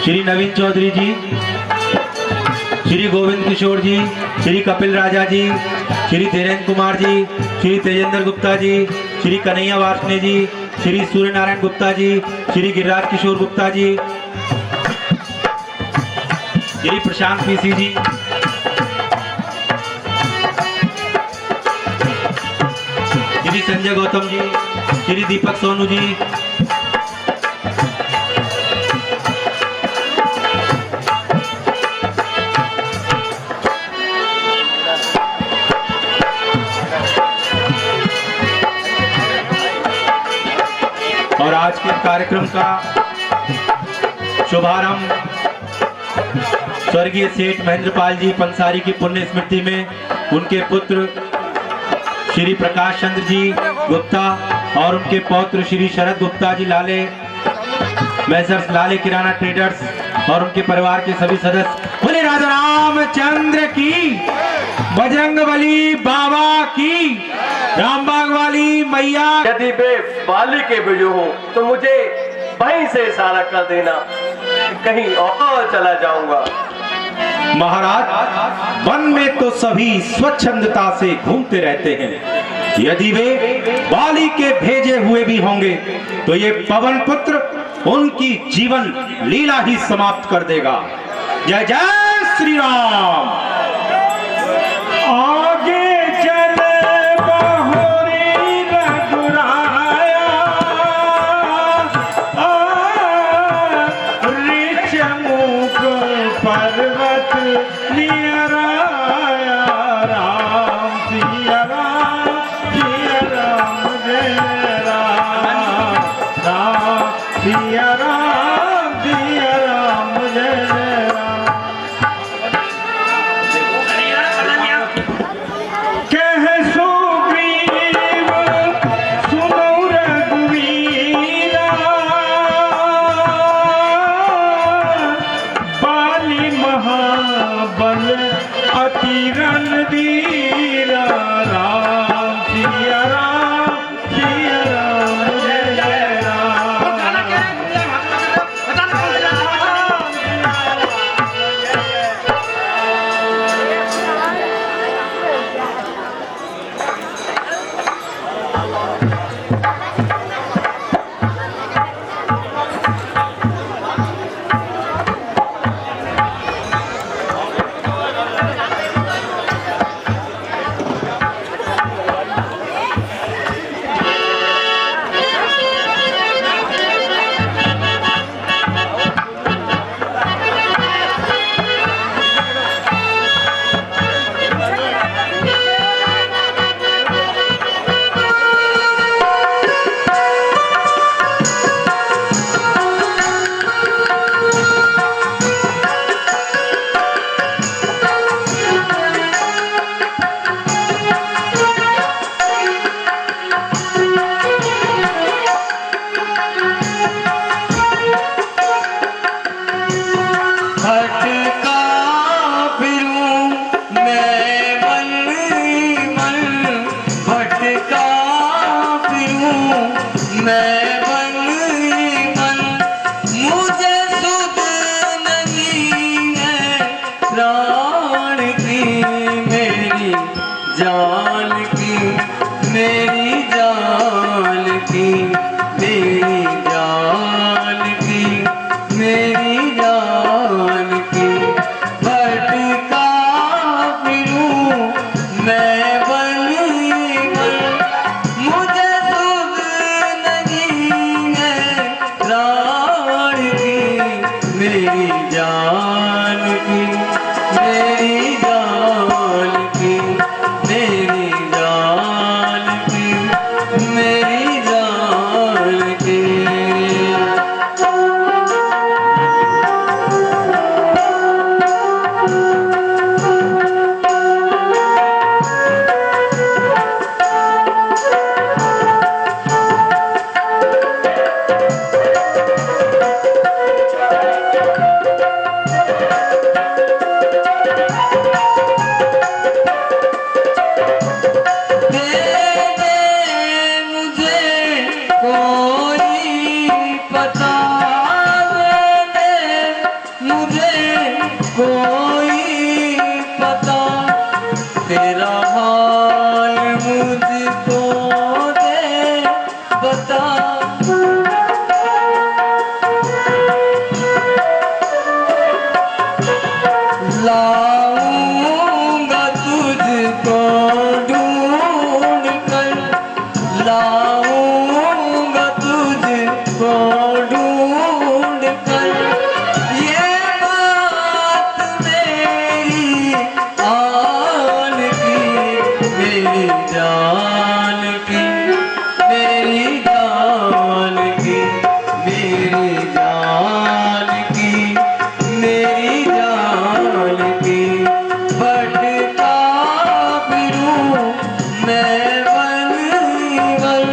श्री नवीन चौधरी जी, श्री गोविंद किशोर जी, श्री कपिल राजा जी, श्री धीरेन्द्र कुमार जी, श्री तेजेंद्र गुप्ता जी, श्री कन्हैया वार्ष्णेय जी, श्री सूर्य नारायण गुप्ता जी, श्री गिरिराज किशोर गुप्ता जी, श्री प्रशांत PC जी, श्री संजय गौतम जी, श्री दीपक सोनू जी, और आज के कार्यक्रम का शुभारंभ स्वर्गीय सेठ महेंद्रपाल जी पंसारी की पुण्य स्मृति में उनके पुत्र श्री प्रकाश चंद्र जी गुप्ता और उनके पौत्र श्री शरद गुप्ता जी लाले, मैसर्स लाले किराना ट्रेडर्स और उनके परिवार के सभी सदस्य, बोले राजा रामचंद्र की, बजरंगबली बाबा की, रामबाग वाली मैया। यदि वे बाली के बिजू हो तो मुझे वहीं से इशारा कर देना, कहीं और चला जाऊंगा। महाराज, वन में तो सभी स्वच्छंदता से घूमते रहते हैं, यदि वे बाली के भेजे हुए भी होंगे तो ये पवन पुत्र उनकी जीवन लीला ही समाप्त कर देगा। जय जय श्री राम। आगे चले बहुरी रघुराया, ऋषमुख पर्वत नियराया, राम सिया राम जय राम, राम सिया राम जय राम। कह सुग्रीव सुनो रघुवीरा, बाली महाबल अति रणधीरा, राम सिया राम जय राम। कोई पता तेरा हाल मुझको दे बता। लाऊंगा तुझको ढूंढ कर, लाऊंगा तुझको ढूंढ कर। ये बात मेरी आन की, मेरी जान की, मेरी जान की, मेरी जान की, मेरी जान की। भटका फिरूं मैं वन वन।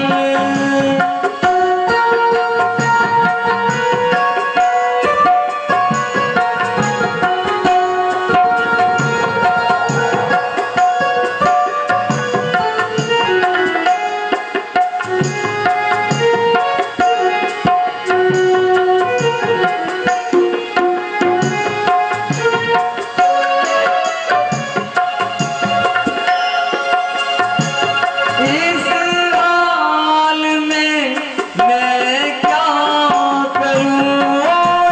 इस हाल में मैं क्या करूं,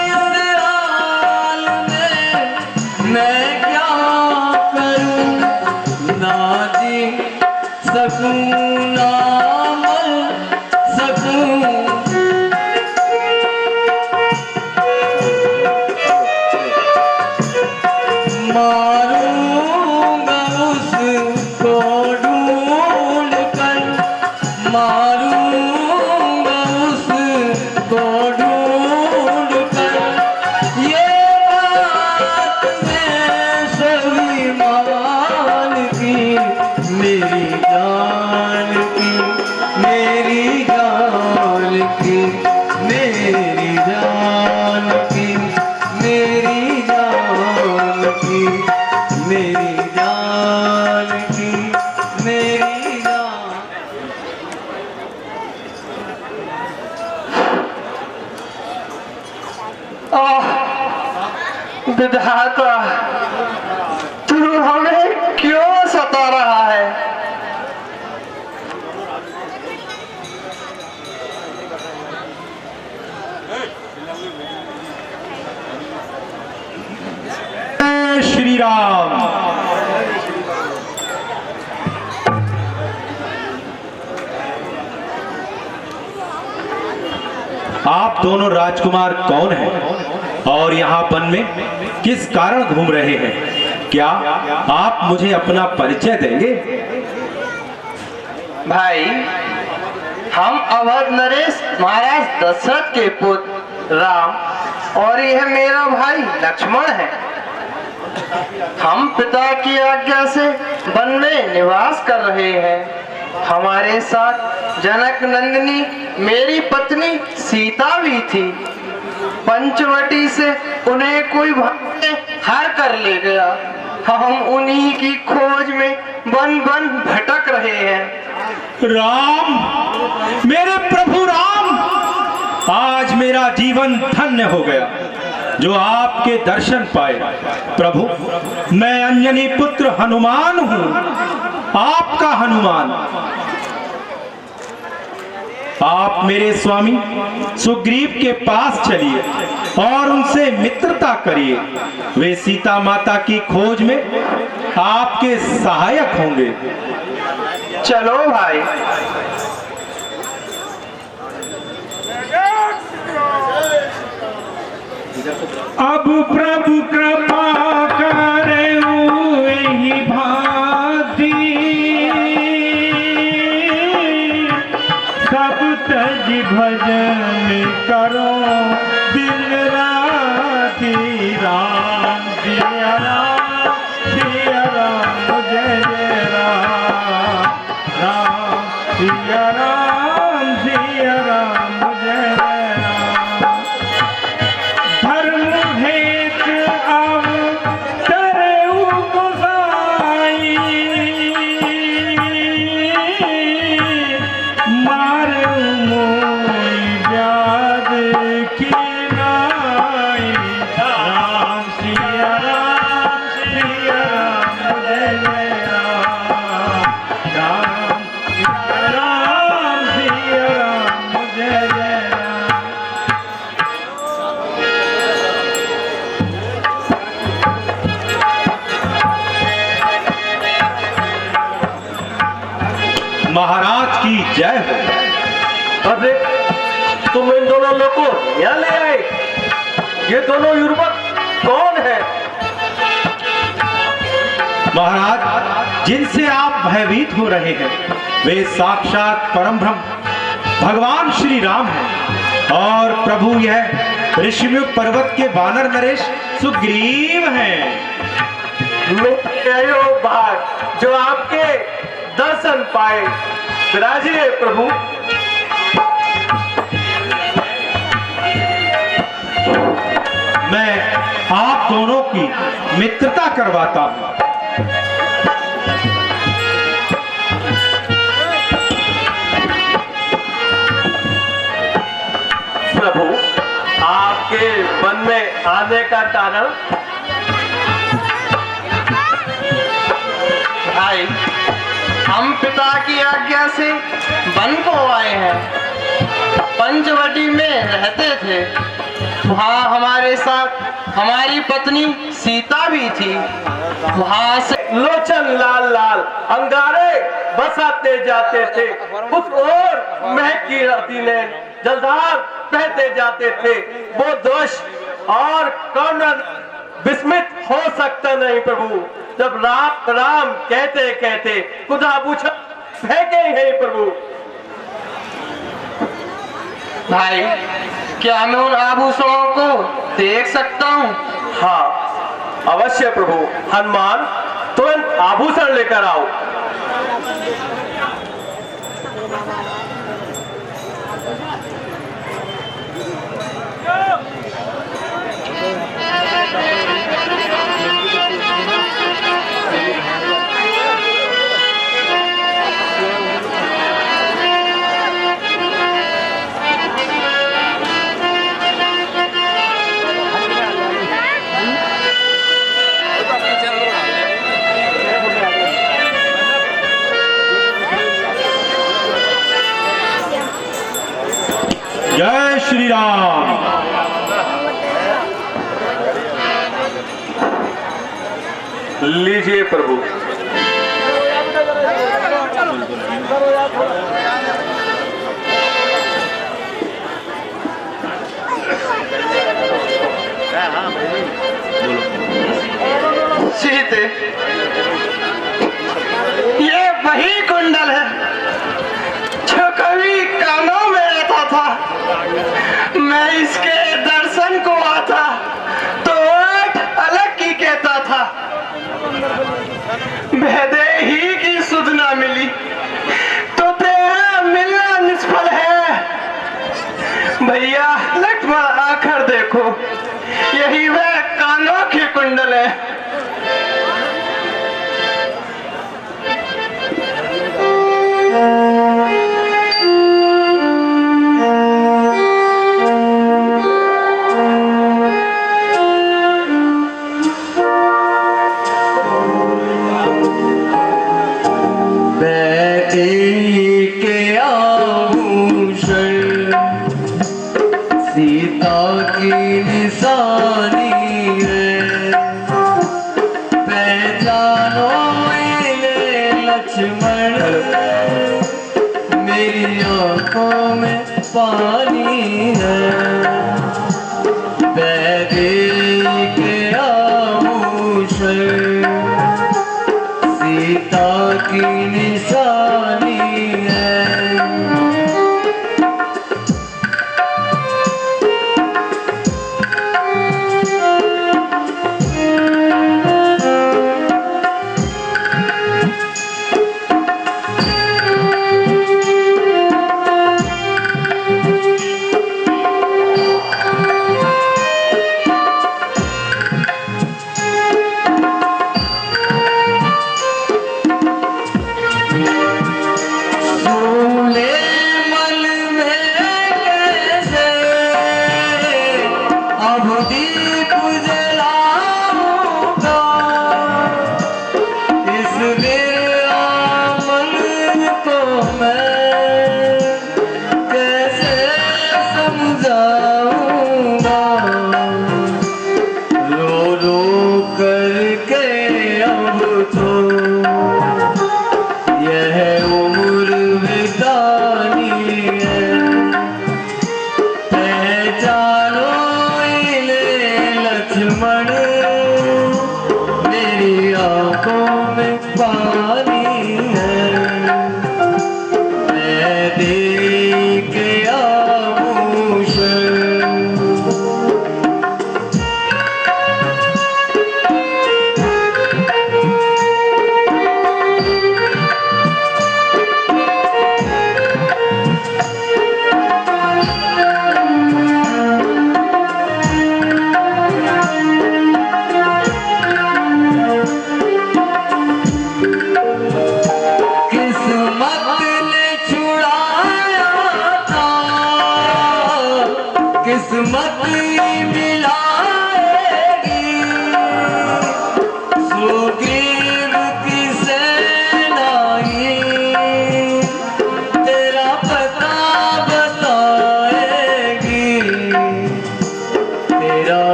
इस हाल में मैं क्या करूं। ना जी सकूं ना मर सकूं। मारूंगा उसको ढूंढ कर, मारूंगा उसको ढूंढ कर। ये बात मैं सभी मान की, मेरी जान की, मेरी जान की, मेरी जान की, मेरी जान की, मेरी जान की, मेरी जान। विधाता, तू हमें क्यों सता रहा है? जय श्री राम। आप दोनों राजकुमार कौन हैं और यहाँ वन में किस कारण घूम रहे हैं? क्या आप मुझे अपना परिचय देंगे? भाई, हम अवध नरेश महाराज दशरथ के पुत्र राम और यह मेरा भाई लक्ष्मण है। हम पिता की आज्ञा से वन में निवास कर रहे हैं। हमारे साथ जनक नंदिनी मेरी पत्नी सीता भी थी। पंचवटी से उन्हें कोई भक्त हर कर ले गया। हम उन्हीं की खोज में वन वन भटक रहे हैं। राम, मेरे प्रभु राम, आज मेरा जीवन धन्य हो गया जो आपके दर्शन पाए। प्रभु, मैं अंजनी पुत्र हनुमान हूँ, आपका हनुमान। आप मेरे स्वामी सुग्रीव के पास चलिए और उनसे मित्रता करिए। वे सीता माता की खोज में आपके सहायक होंगे। चलो भाई। अब प्रभु कृपा करें ही भांति, सब तज भजन करो दिन राति। राम सिया राम, सिया राम जय जय राम। राम सिया राम, सिया राम जय जय राम। धर्म हेतु महाराज की जय हो। अरे तुम इन दोनों लोगों को यहाँ ले आए? ये दोनों युवक कौन है? महाराज, जिनसे आप भयभीत हो रहे हैं वे साक्षात परम ब्रह्म भगवान श्री राम हैं और प्रभु यह ऋषिमुख पर्वत के वानर नरेश सुग्रीव हैं। मेरे भाग जो आपके दर्शन पाए, विराजिए प्रभु। मैं आप दोनों की मित्रता करवाता हूं। प्रभु, आपके वन में आने का कारण? भाई, हम पिता की आज्ञा से वन को आए हैं। पंचवटी में रहते थे, वहाँ हमारे साथ हमारी पत्नी सीता भी थी। वहाँ से लोचन लाल लाल अंगारे बसाते जाते थे। उस ओर महकी रहती ने जलधार बहते जाते थे। वो दोष और कर्णन विस्मित हो सकता नहीं प्रभु। जब राम राम कहते कहते खुदा पूछा फेंके हैं प्रभु। भाई, क्या मैं उन आभूषणों को देख सकता हूँ? हाँ अवश्य प्रभु। हनुमान, तुरंत आभूषण लेकर आओ। जय श्री राम। लीजिए प्रभु। सीते, ये वही कुंडल है जो कभी कानों में रहता था। मैं इसके दर्शन को आता तो आठ अलग की कहता था। भेदे ही की सुध ना मिली तो तेरा मिलना निष्फल है। भैया लक्ष्मण आखिर देखो, यही वह कानों के कुंडल है। सीता की निशानी है, पहचानो मेरे लक्ष्मण, मेरी आंखों में पानी है। बैगे के आभूषण सीता की निशानी है।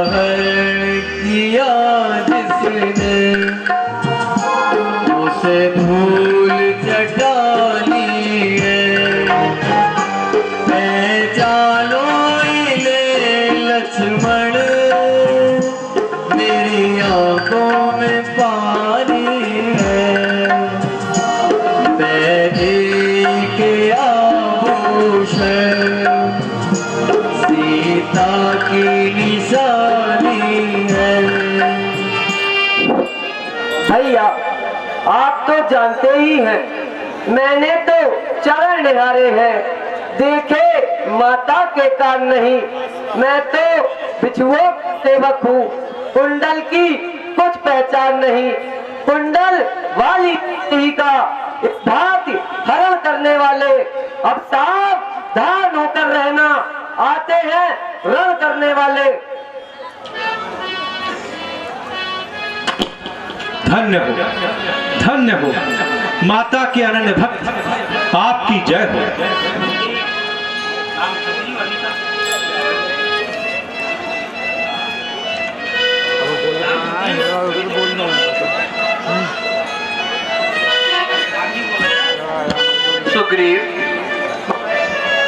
है किया जिसने, उसे धूल चटानी है। पहचानो इन्हें लक्ष्मण, मेरी आंखों में पानी है। पहले के आभूषण सीता की निशानी है। भैया आप तो जानते ही हैं, मैंने तो चरण निहारे हैं, देखे माता के कान नहीं। मैं तो बिछुओं सेवक हूँ, कुंडल की कुछ पहचान नहीं। कुंडल वाली ही का इस भांति हरण करने वाले अब सावधान होकर रहना, आते हैं रण करने वाले। धन्य हो, धन्य हो माता के अनन्य भक्त, आपकी जय हो। सुग्रीव,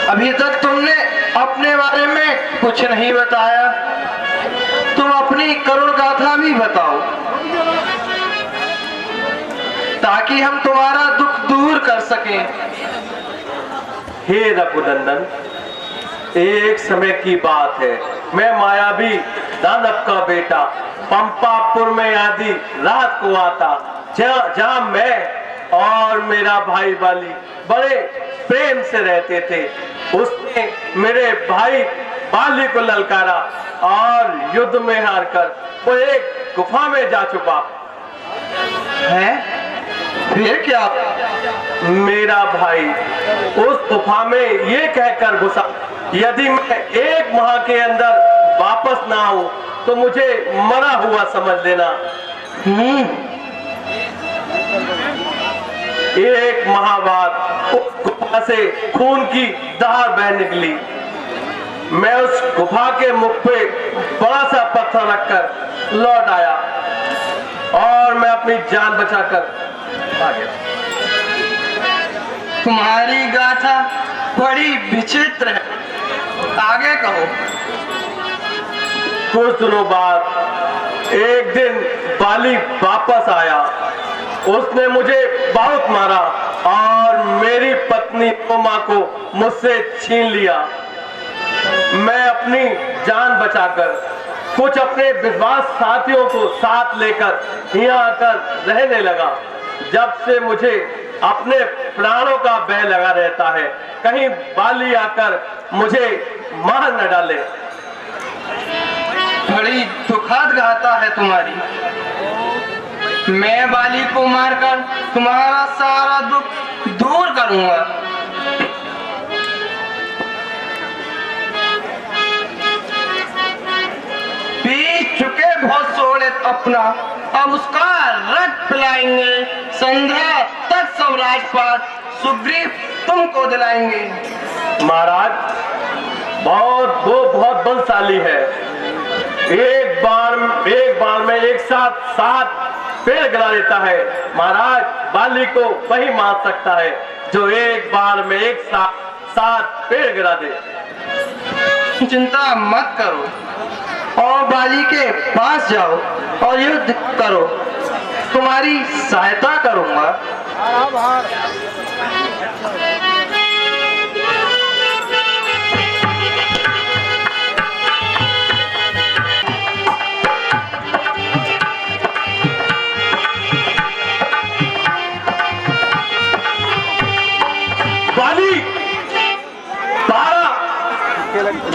अभी तक तुमने अपने बारे में कुछ नहीं बताया, तुम अपनी करुण गाथा भी बताओ ताकि हम तुम्हारा दुख दूर कर सकें। हे रघुनंदन, एक समय की बात है, मैं मायावी दानव का बेटा पंपापुर में आदि रात को आता, जहाँ मैं और मेरा भाई बाली बड़े प्रेम से रहते थे। उसने मेरे भाई बाली को ललकारा और युद्ध में हारकर वो एक गुफा में जा छुपा है। फिर क्या? मेरा भाई उस गुफा में ये कहकर घुसा, यदि मैं 1 माह के अंदर वापस ना आऊं तो मुझे मरा हुआ समझ लेना। 1 माह बाद उस गुफा से खून की धार बह निकली। मैं उस गुफा के मुख पे बड़ा सा पत्थर रखकर लौट आया और मैं अपनी जान बचाकर आ गया। तुम्हारी गाथा बड़ी विचित्र है, आगे कहो। कुछ दिनों बाद एक दिन बाली वापस आया, उसने मुझे बहुत मारा और मेरी पत्नी उमा को मुझसे छीन लिया। मैं अपनी जान बचाकर कुछ अपने विश्वास साथियों को साथ लेकर यहाँ आकर रहने लगा। जब से मुझे अपने प्राणों का भय लगा रहता है, कहीं बाली आकर मुझे मार न डाले। बड़ी दुखद गाथा है तुम्हारी। मैं बाली को मारकर तुम्हारा सारा दुख दूर करूंगा। पी चुके बहुत सोड़े अपना, अब उसका रक्त पिलाएंगे। संध्या तक सब राजपाट सुग्रीव तुमको दिलाएंगे। महाराज वो बहुत बलशाली है। एक बार में एक साथ 7 पेड़ गिरा देता है। महाराज बाली को वही मार सकता है जो एक बार में एक साथ 7 पेड़ गिरा दे। चिंता मत करो और बाली के पास जाओ और युद्ध करो, तुम्हारी सहायता करूंगा। बाली,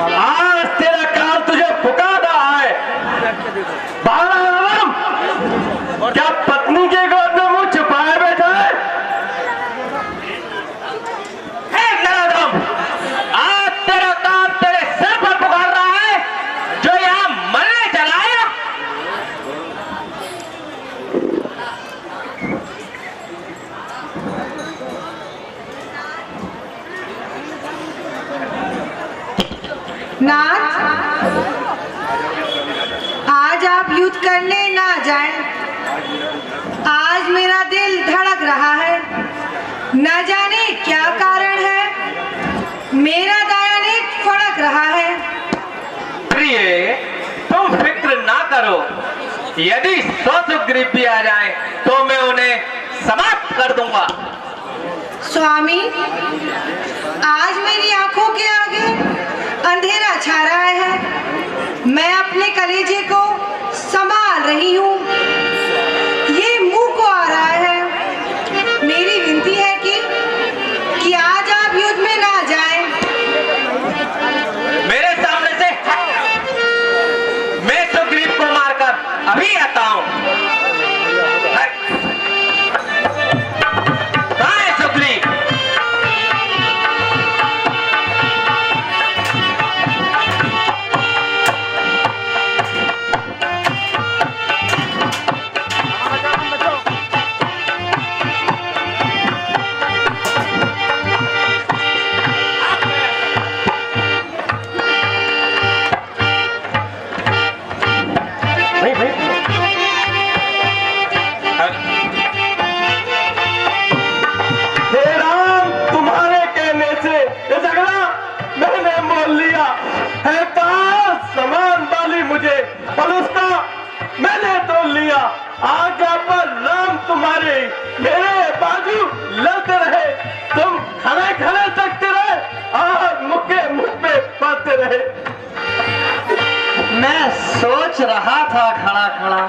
आज तेरा काल तुझे पुकार रहा है। बालराम, क्या पत्नी के गोद में मुंह छुपाए बैठा है? नराधम, आज तेरा काल तेरे सिर पर पुकार रहा है जो यहाँ मरने चला आया। नाथ, युद्ध करने ना जाएं। आज मेरा दिल धड़क रहा है, न जाने क्या कारण है, मेरा दाया नेत्र फड़क रहा है। प्रिय, तुम फिक्र ना करो, यदि 100 सुग्रीव भी आ जाएं, तो मैं उन्हें समाप्त कर दूंगा। स्वामी, आज मेरी आंखों के आगे अंधेरा छा रहा है। मैं अपने कलेजे को संभाल रही हूँ, ये मुंह को आ रहा है। मेरी विनती है कि आज आप युद्ध में ना जाएं। मेरे सामने से मैं सुग्रीव को मारकर अभी आता हूँ। कहाँ है सुग्रीव? हे राम, तुम्हारे कहने से ये झगड़ा मैंने मोल लिया है। कहा समान वाली मुझे और उसका मैंने तोल लिया। आज्ञा पर राम तुम्हारे मेरे बाजू लड़ते रहे, तुम खड़े खड़े तकते रहे और मुक्के मुझ पे पाते रहे। मैं सोच रहा था खड़ा खड़ा,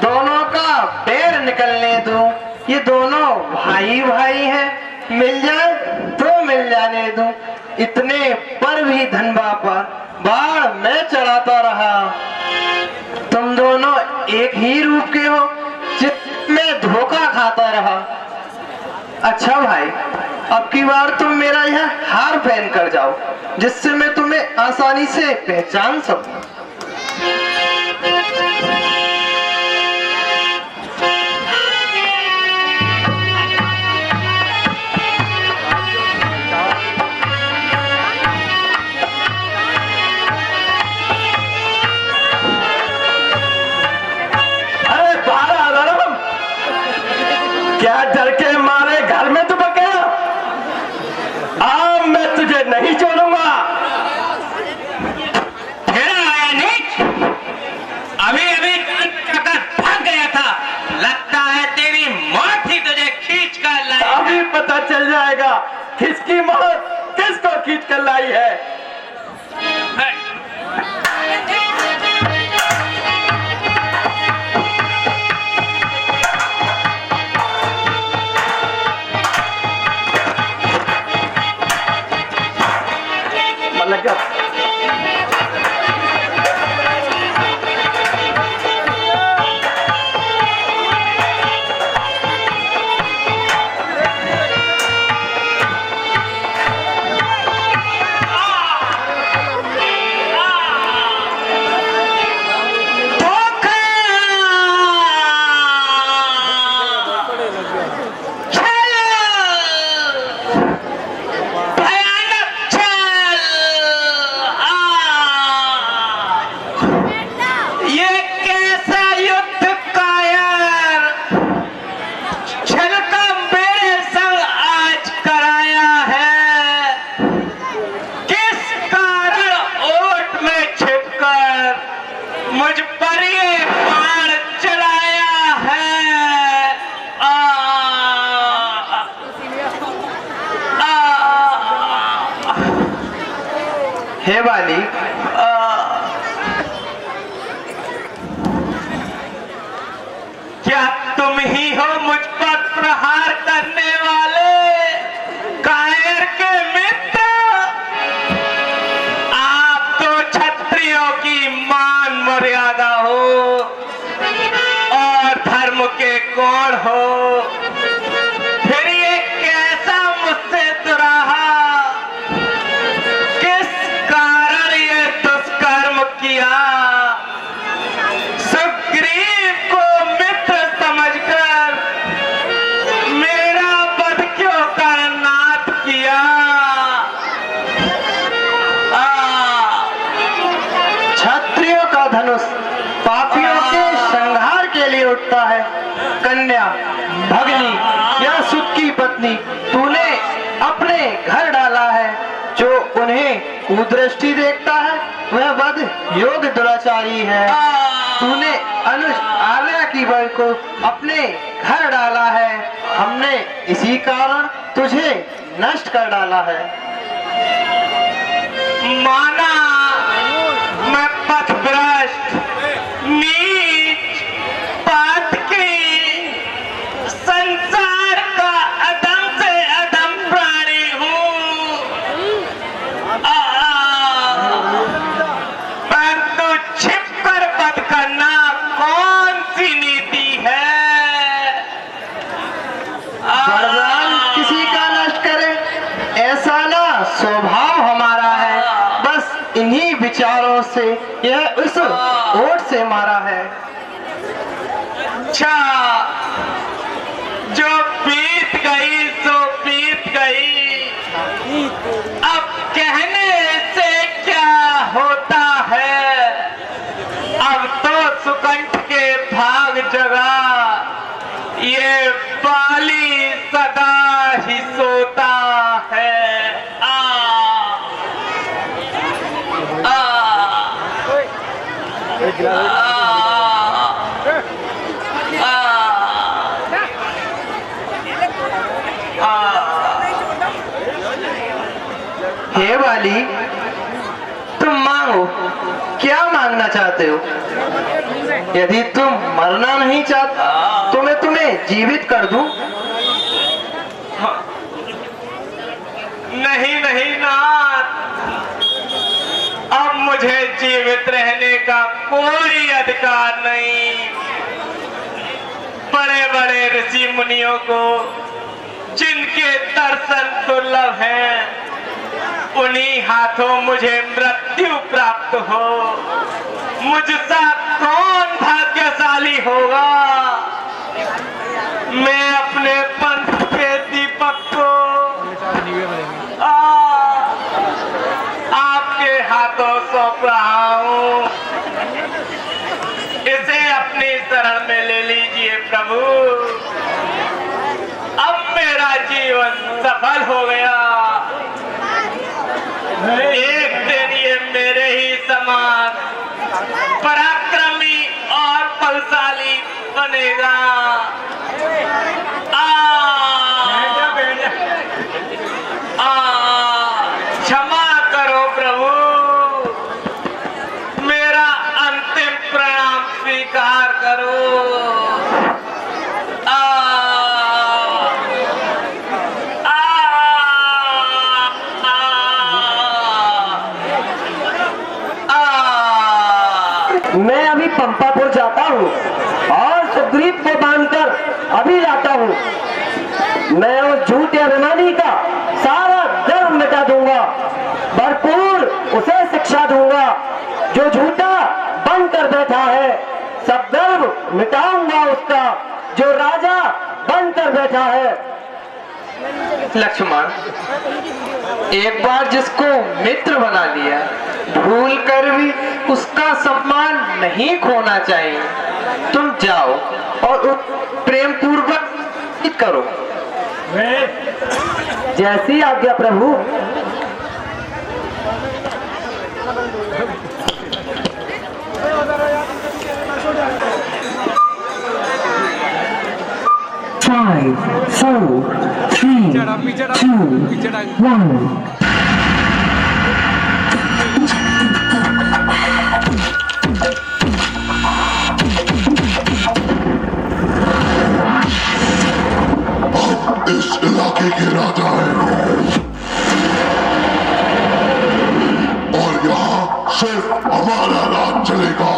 दोनों का पैर निकलने दूं। ये दोनों भाई भाई हैं, मिल जाए तो मिल जाने दूं। इतने पर भी धनबा पर बाढ़ मैं चढ़ाता रहा। तुम दोनों एक ही रूप के हो, जिसमें धोखा खाता रहा। अच्छा भाई, अब की बार तुम मेरा यह हार पहन कर जाओ, जिससे मैं तुम्हें आसानी से पहचान सकूं। अरे बारा राम, क्या डर के मारे घर में तो बकेया? अब मैं तुझे नहीं छोड़ूंगा। अभी अभी भाग गया था, लगता है तेरी मौत ही तुझे खींच कर लाई। अभी पता चल जाएगा किसकी मौत किसको खींच कर लाई है। लगा हे वाली, क्या तुम ही हो मुझ पर प्रहार करने वाले कायर के मित्र? आप तो क्षत्रियों की मान मर्यादा हो और धर्म के कोण हो, फिर ये कैसा मुझसे दुराहा? किस कारण ये दुष्कर्म किया? सुग्रीव को मित्र समझकर मेरा वध क्यों कर नाथ किया? क्षत्रियों का धनुष पापियों के उठता है। कन्या, भगनी या सुत की पत्नी तूने अपने घर डाला है। जो उन्हें कुदृष्टि देखता है वह वध योग्य दुराचारी है। तूने अनुज आल्या की बहू को अपने घर डाला है। हमने इसी कारण तुझे नष्ट कर डाला है। माना मैं पथभ्रष्ट नीच पातकी संसार का अधम से अधम प्राणी हूँ, परंतु छिप कर वध करना कौन सी नीति है? बलवान किसी का नष्ट करे ऐसा ना स्वभाव हमारा है। बस इन्हीं विचारों से यह उस ओट से मारा है। अच्छा, जो बीत गई सो बीत गई, अब कहने से क्या होता है? अब तो सुकंठ के भाग जगा ये बाली सदा ही सोता है। हे बाली, तुम मांगो, क्या मांगना चाहते हो? यदि तुम मरना नहीं चाहते तो मैं तुम्हें जीवित कर दूं। नहीं नहीं नाथ, अब मुझे जीवित रहने का कोई अधिकार नहीं। बड़े बड़े ऋषि मुनियों को जिनके दर्शन दुर्लभ हैं, उन्हीं हाथों मुझे मृत्यु प्राप्त हो। मुझसा कौन भाग्यशाली होगा? मैं अपने पंथ के दीपक को आपके हाथों सौंप रहा हूँ। इसे अपनी शरण में ले लीजिए प्रभु। अब मेरा जीवन सफल हो गया। एक दिन ये मेरे ही समान पराक्रमी और बलशाली बनेगा। क्षमा करो प्रभु, मेरा अंतिम प्रणाम स्वीकार करो। मैं अभी पंपापुर जाता हूँ और सुग्रीव को बांधकर अभी लाता हूँ। मैं उस झूठे अभिमानी का सारा गर्व मिटा दूंगा, भरपूर उसे शिक्षा दूंगा। जो झूठा बनकर बैठा है सब गर्व मिटाऊंगा उसका, जो राजा बनकर बैठा है। लक्ष्मण, एक बार जिसको मित्र बना लिया, भूल कर भी उसका सम्मान नहीं खोना चाहिए। तुम जाओ और प्रेम पूर्वक करो। जैसी आज्ञा प्रभु। Five, four, three, two, one. इस इलाके के राजा है और यहाँ सिर्फ हमारा राज चलेगा।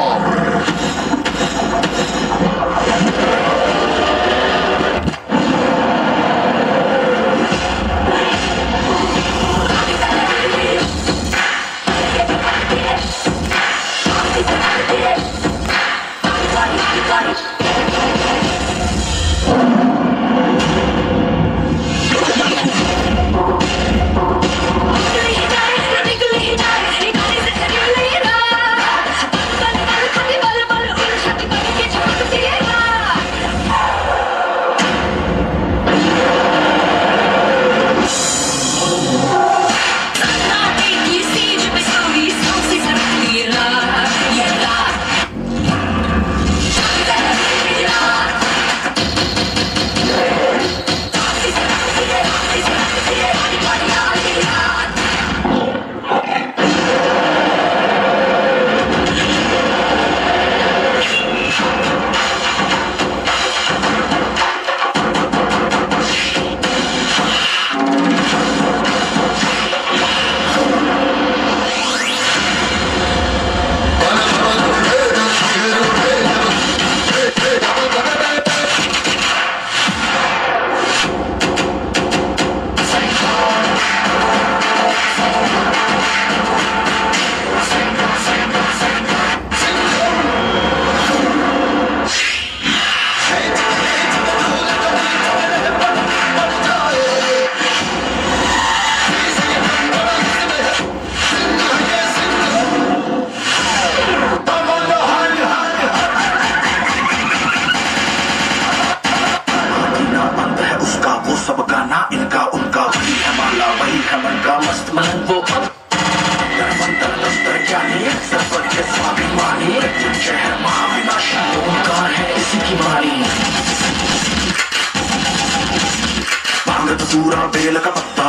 पूरा बेल का पत्ता,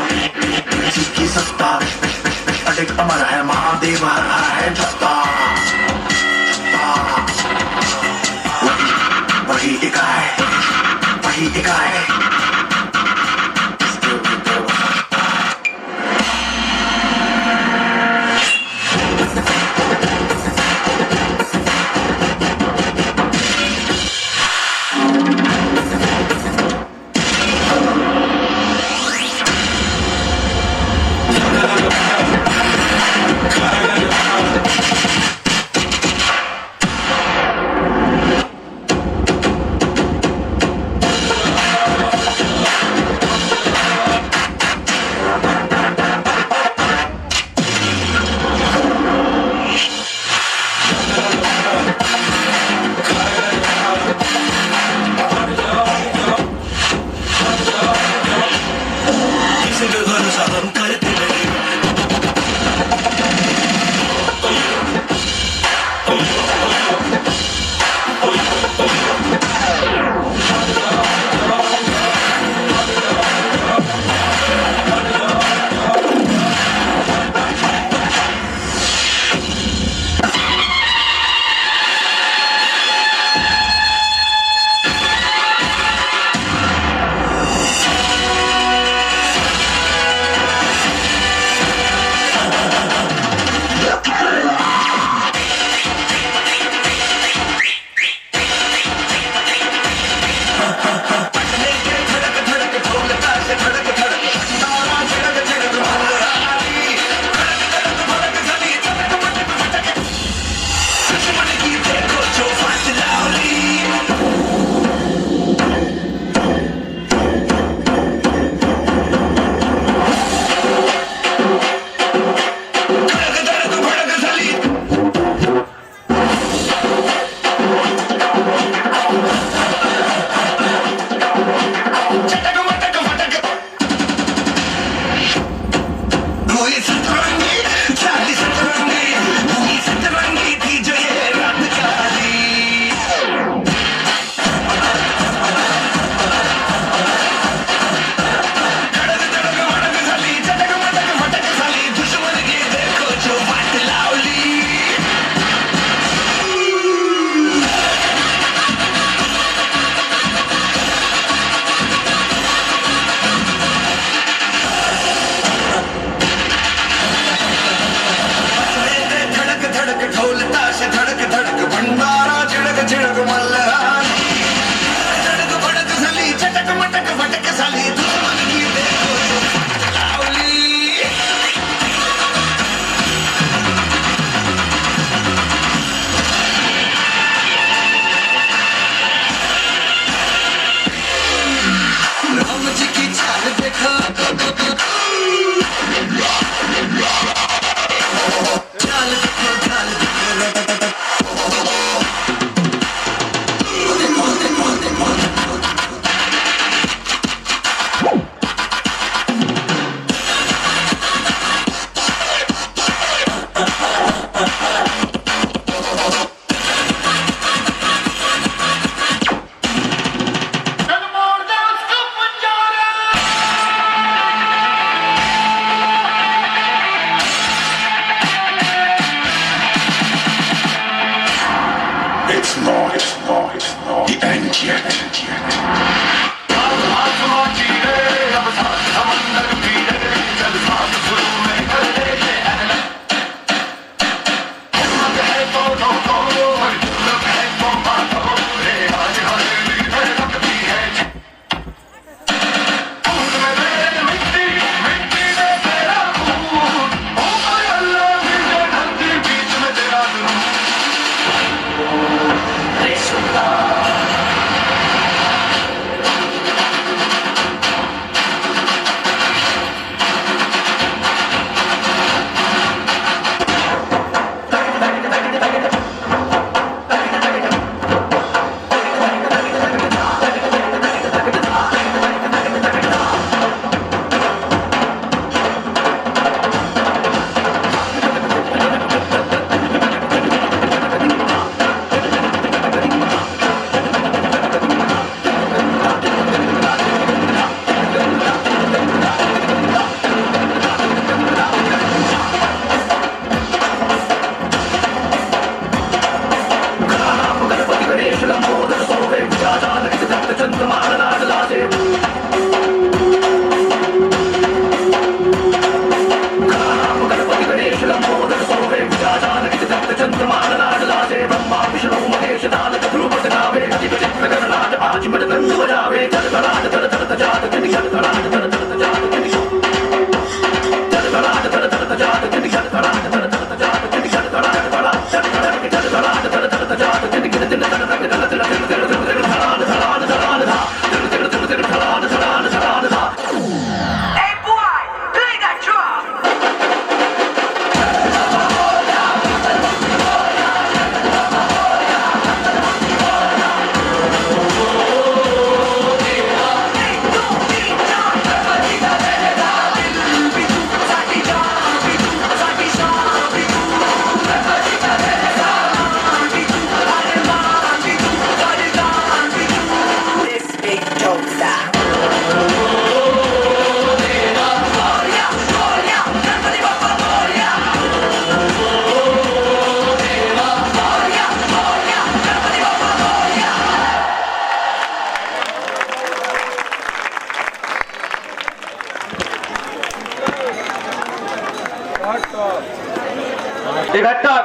किसी की सत्ता, अडिग अमर है महादेव हर हर है जत्ता। वही इकाई, वही इकाई।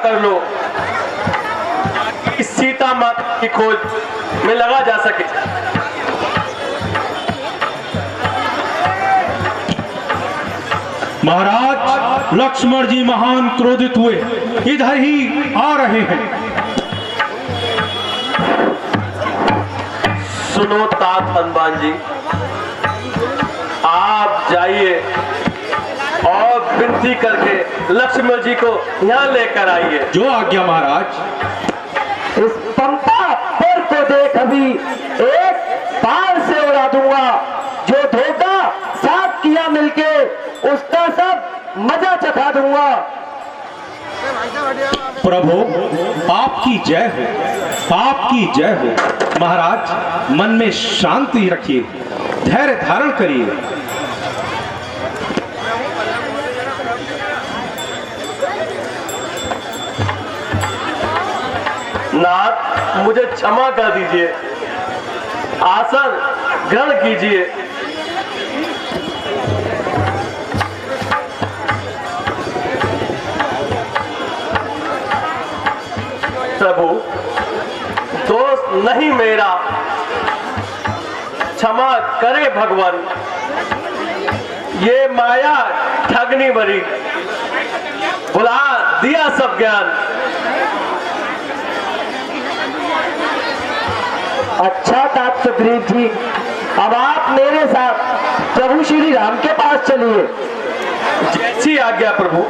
कर लो कि सीता माता की खोज में लगा जा सके। महाराज, लक्ष्मण जी महान क्रोधित हुए, इधर ही आ रहे हैं। सुनो तात हनुमान जी, आप जाइए और विनती करके लक्ष्मण जी को यहाँ लेकर आइए। जो आज्ञा महाराज। इस पंपा पुर को देख अभी एक बार से उड़ा दूंगा। जो धोखा साथ किया मिलके उसका सब मजा चखा दूंगा। प्रभु आपकी जय हो, आपकी जय हो। महाराज मन में शांति रखिए, धैर्य धारण करिए। नाथ, मुझे क्षमा कर दीजिए, आसन ग्रहण कीजिए। प्रभु, दोष नहीं मेरा, क्षमा करे भगवान। ये माया ठगनी भरी, बुला दिया सब ज्ञान। अच्छा तात सुग्रीव जी, अब आप मेरे साथ प्रभु श्री राम के पास चलिए। जैसी आज्ञा प्रभु।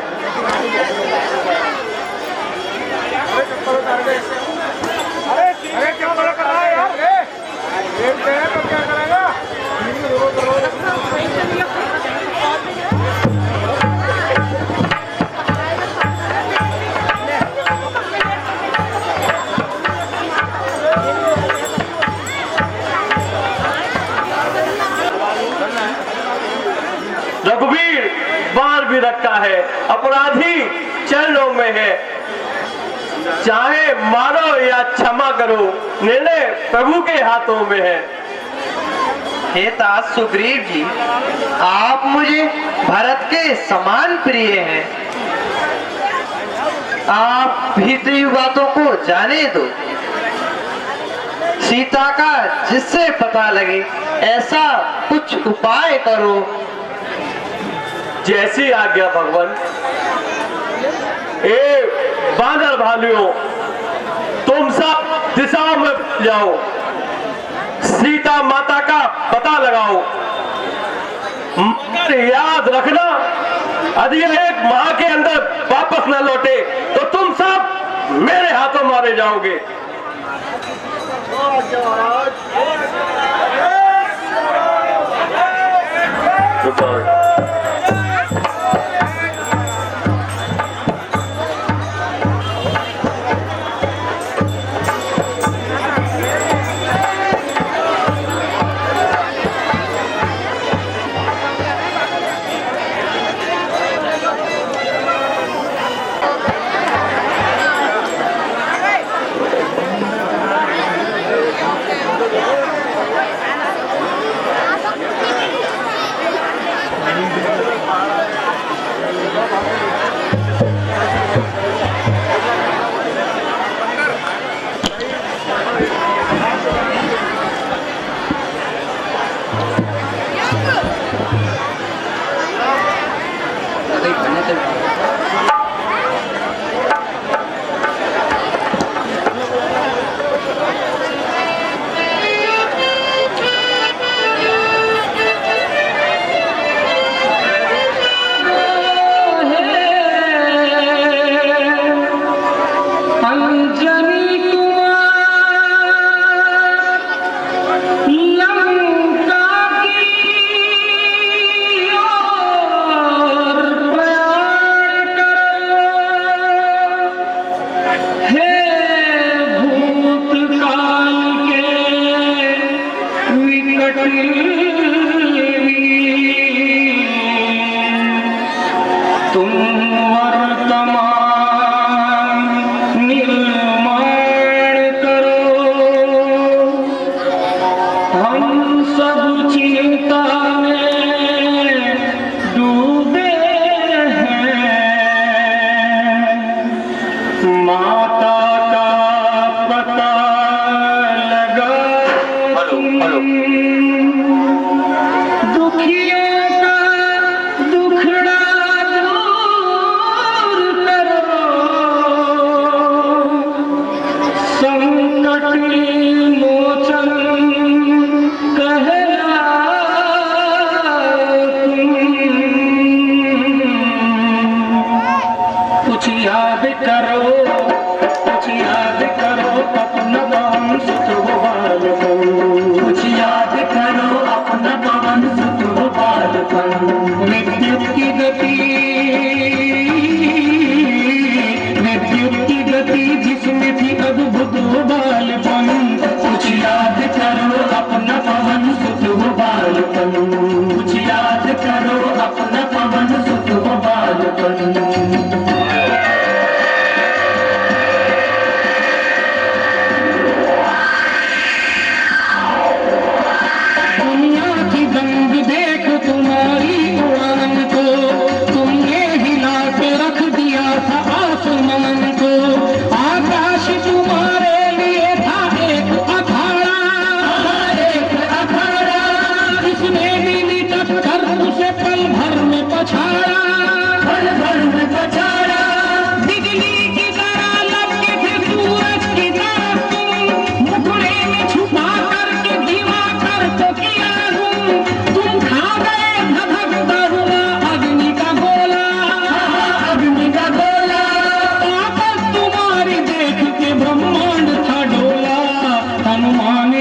अरे क्या बड़ा कर रहा है यार? तो क्या करेगा? रघुवीर बार भी रखा है, अपराधी चरणों में है। चाहे मारो या क्षमा करो, निर्णय प्रभु के हाथों में है। हे तात सुग्रीव जी, आप मुझे भरत के समान प्रिय हैं। आप भीतरी बातों को जाने दो। सीता का जिससे पता लगे ऐसा कुछ उपाय करो। जैसी आज्ञा भगवान। ए बानर भालुओं, तुम सब दिशाओं में जाओ, सीता माता का पता लगाओ। मगर याद रखना, यदि एक माह के अंदर वापस न लौटे तो तुम सब मेरे हाथों मारे जाओगे।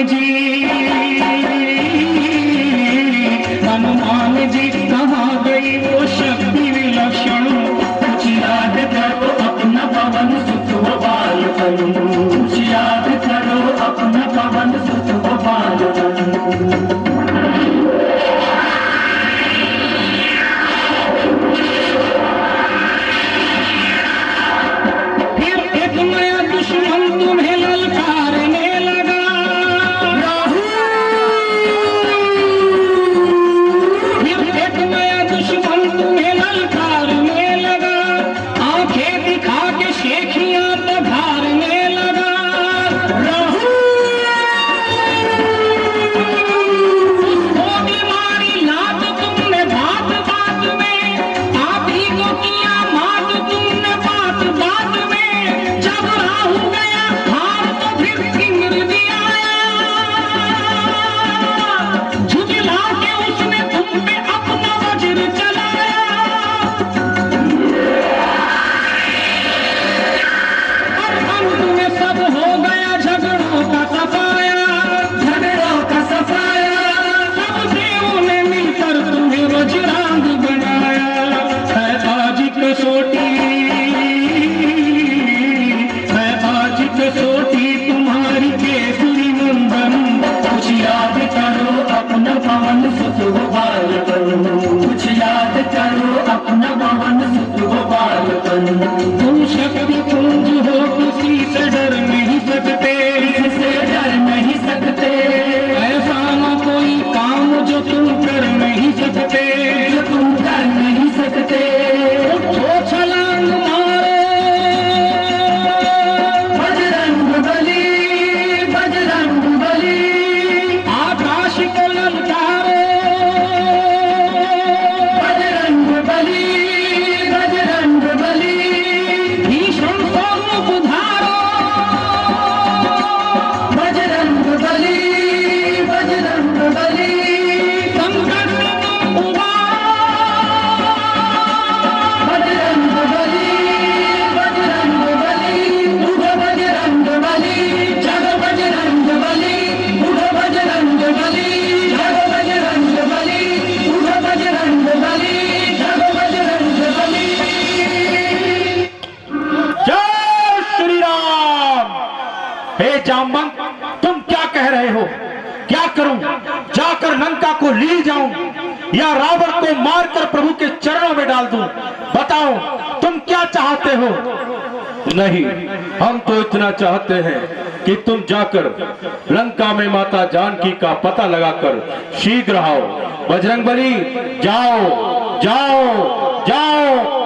जी कहाँ गई वो शक्ति विलक्षण, कुछ याद करो अपना पवन सुत वो बालपन, कुछ याद करो अपना पवन सुत वो बालपन। कुछ याद करो अपना पवन सुत वो बालपन, तुम शक्ति पुंज हो किसी से डर नहीं सकते, किसी डर नहीं सकते, ऐसा न कोई काम जो तुम कर नहीं सकते, जो तुम कर नहीं सकते। उठो छलांग मारो बजरंग बली, बजरंग बली, आकाश को ललकारो बजरंग बली, बजरंग बली, भीषण स्वरूप धारो बजरंग बली, बजरंग बली, संकट से तुम उबारो बजरंग बली, बजरंग बली, उठो बजरंग बली, जागो बजरंग बली, उठो बजरंग बली, जागो बजरंग बली, उठो बजरंग बली, जागो बजरंग बली। जय श्री राम। हे जामवंत, तुम क्या कह रहे हो? क्या करूं? जाकर लंका को ले जाऊं या रावण को मारकर प्रभु के चरणों में डाल दूं? बताओ तुम क्या चाहते हो? नहीं, हम तो इतना चाहते हैं कि तुम जाकर लंका में माता जानकी का पता लगाकर शीघ्र आओ। बजरंगबली, जाओ जाओ जाओ।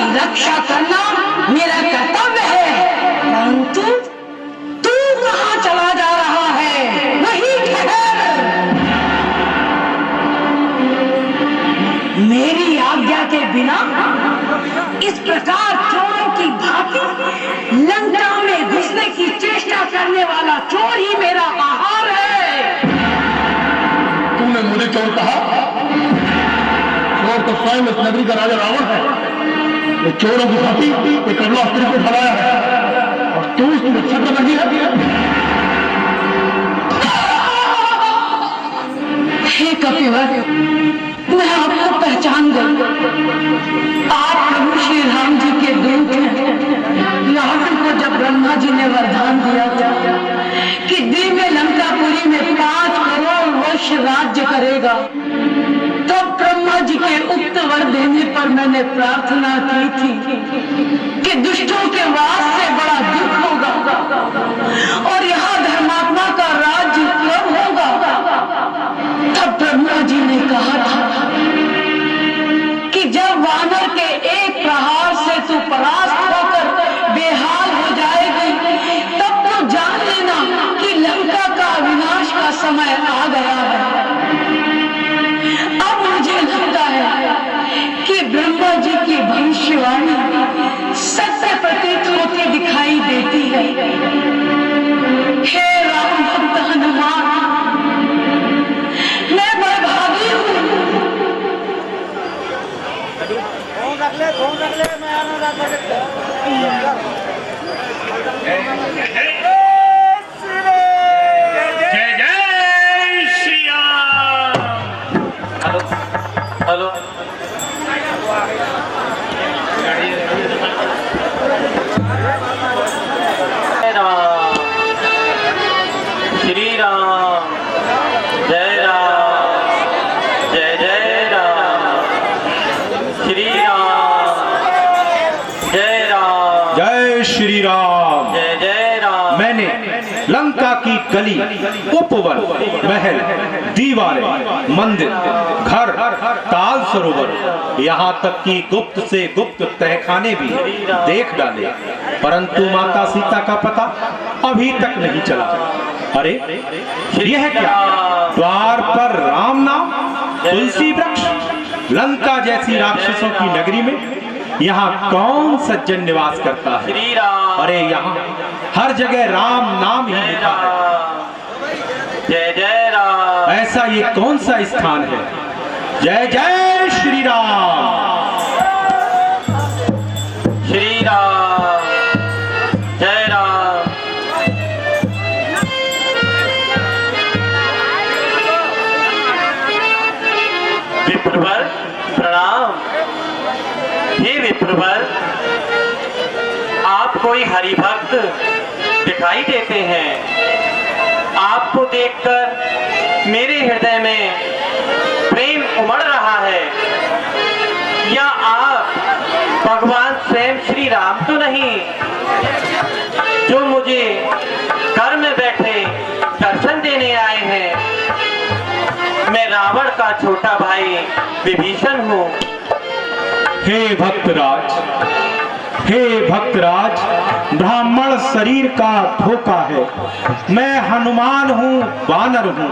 रक्षा करना मेरा कर्तव्य है, परंतु तू कहाँ चला जा रहा है? वहीं ठहर। मेरी आज्ञा के बिना इस प्रकार चोरों की भांति लंका में घुसने की चेष्टा करने वाला चोर ही मेरा आहार है। तूने मुझे चोर कहा? चोर तो स्वयं इस नगरी का राजा रावण है। ये चोरों की भांति एक अबला स्त्री को भगाया है और तू उसकी रक्षा कर रही है। हे कपिवर, मैं आपको पहचान गई। आप प्रभु श्री राम जी के दूत हैं। रावण को जब ब्रह्मा जी ने वरदान दिया कि दिव्य लंकापुरी में 5 करोड़ वर्ष राज्य करेगा, तब ब्रह्मा जी के उक्त वर देने पर मैंने प्रार्थना की थी कि दुष्टों के वास से बड़ा दुख होगा और यहाँ धर्मात्मा का राज्य कब होगा। तब ब्रह्मा जी ने कहा था कि जब वानर के एक प्रहार से तू परास्त होकर बेहाल हो जाएगी, तब तो जान लेना कि लंका का विनाश का समय आ गया है। अब मुझे लगता है कि ब्रह्मा जी की भविष्यवाणी सत्य प्रतीत होती दिखाई देती है। हे राम भक्त हनुमान, मैं बड़भागी हूँ। जय जय श्री राम। हेलो श्री राम, जय राम, जय जय राम, श्री राम, जय राम, जय श्री राम। जय जय राम। मैंने लंका की गली, उपवन, महल, दीवारें, मंदिर, घर, ताल सरोवर, यहाँ तक कि गुप्त से गुप्त तहखाने भी देख डाले, परंतु माता सीता का पता अभी तक नहीं चला। अरे यह क्या? द्वार पर राम नाम, तुलसी वृक्ष, लंका जैसी राक्षसों की नगरी में यहाँ कौन सज्जन निवास करता है? अरे यहाँ हर जगह राम नाम ही लिखा है। जय जय राम। ऐसा ये कौन सा स्थान है? जय जय श्री राम। श्री राम, जय राम। विप्रवर प्रणाम। हे विप्रवर, आप कोई हरिभक्त दिखाई देते हैं। आपको देखकर मेरे हृदय में प्रेम उमड़ रहा है। या आप भगवान स्वयं श्री राम तो नहीं, जो मुझे घर में बैठे दर्शन देने आए हैं? मैं रावण का छोटा भाई विभीषण हूँ। हे भक्तराज, हे भक्तराज, ब्राह्मण शरीर का धोखा है। मैं हनुमान हूँ, वानर हूँ,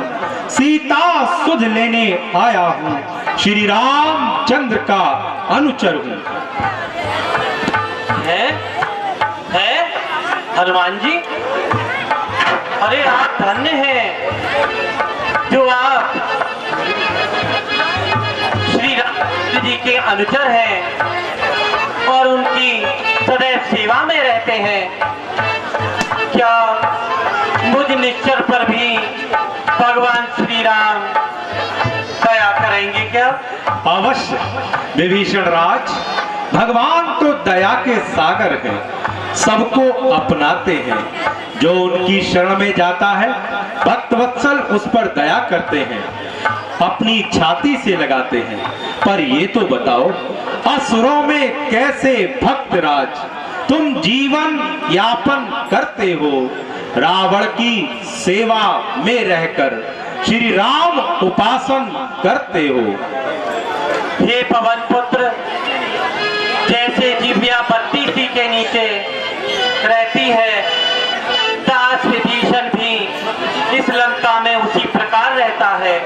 सीता सुध लेने आया हूँ, श्री रामचंद्र का अनुचर हूँ। है हनुमान जी? अरे आप धन्य हैं जो आप श्री राम जी के अनुचर हैं और उनकी सदैव सेवा में रहते हैं। क्या मुझ निश्चर पर भी भगवान श्री राम दया करेंगे क्या? अवश्य विभीषण राज, भगवान तो दया के सागर हैं, सबको अपनाते हैं। जो उनकी शरण में जाता है, भक्त वत्सल उस पर दया करते हैं, अपनी छाती से लगाते हैं। पर ये तो बताओ, असुरों में कैसे भक्तराज तुम जीवन यापन करते हो? रावण की सेवा में रहकर श्री राम उपासन करते हो। हे पवन पुत्र, जैसे जिव्या बत्ती सी के नीचे रहती है, दास विभीषण भी इस लंका में उसी प्रकार रहता है।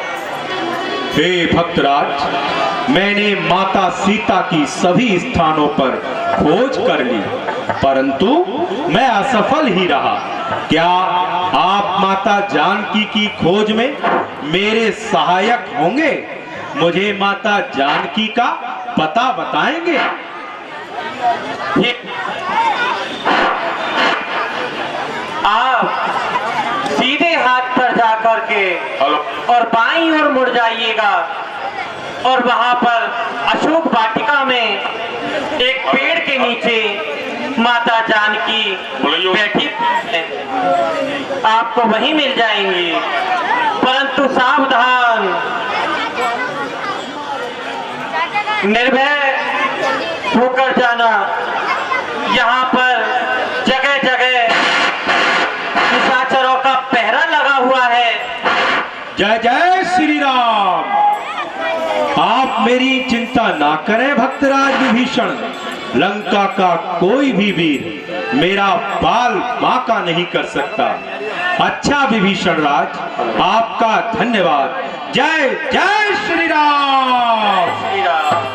हे भक्तराज, मैंने माता सीता की सभी स्थानों पर खोज कर ली, परंतु मैं असफल ही रहा। क्या आप माता जानकी की खोज में मेरे सहायक होंगे? मुझे माता जानकी का पता बताएंगे? आप सीधे हाथ पर जाकर के और बाईं ओर मुड़ जाइएगा और वहां पर अशोक वाटिका में एक पेड़ के नीचे माता जानकी बैठी है, आपको वहीं मिल जाएंगी। परंतु सावधान, निर्भय होकर जाना। यहाँ पर जगह जगह निशाचरों का पहरा लगा हुआ है। जय जय श्री राम। आप मेरी चिंता ना करें भक्तराज विभीषण। लंका का कोई भी वीर मेरा बाल बांका नहीं कर सकता। अच्छा विभीषण राज, आपका धन्यवाद। जय जय श्री राम। श्री राम।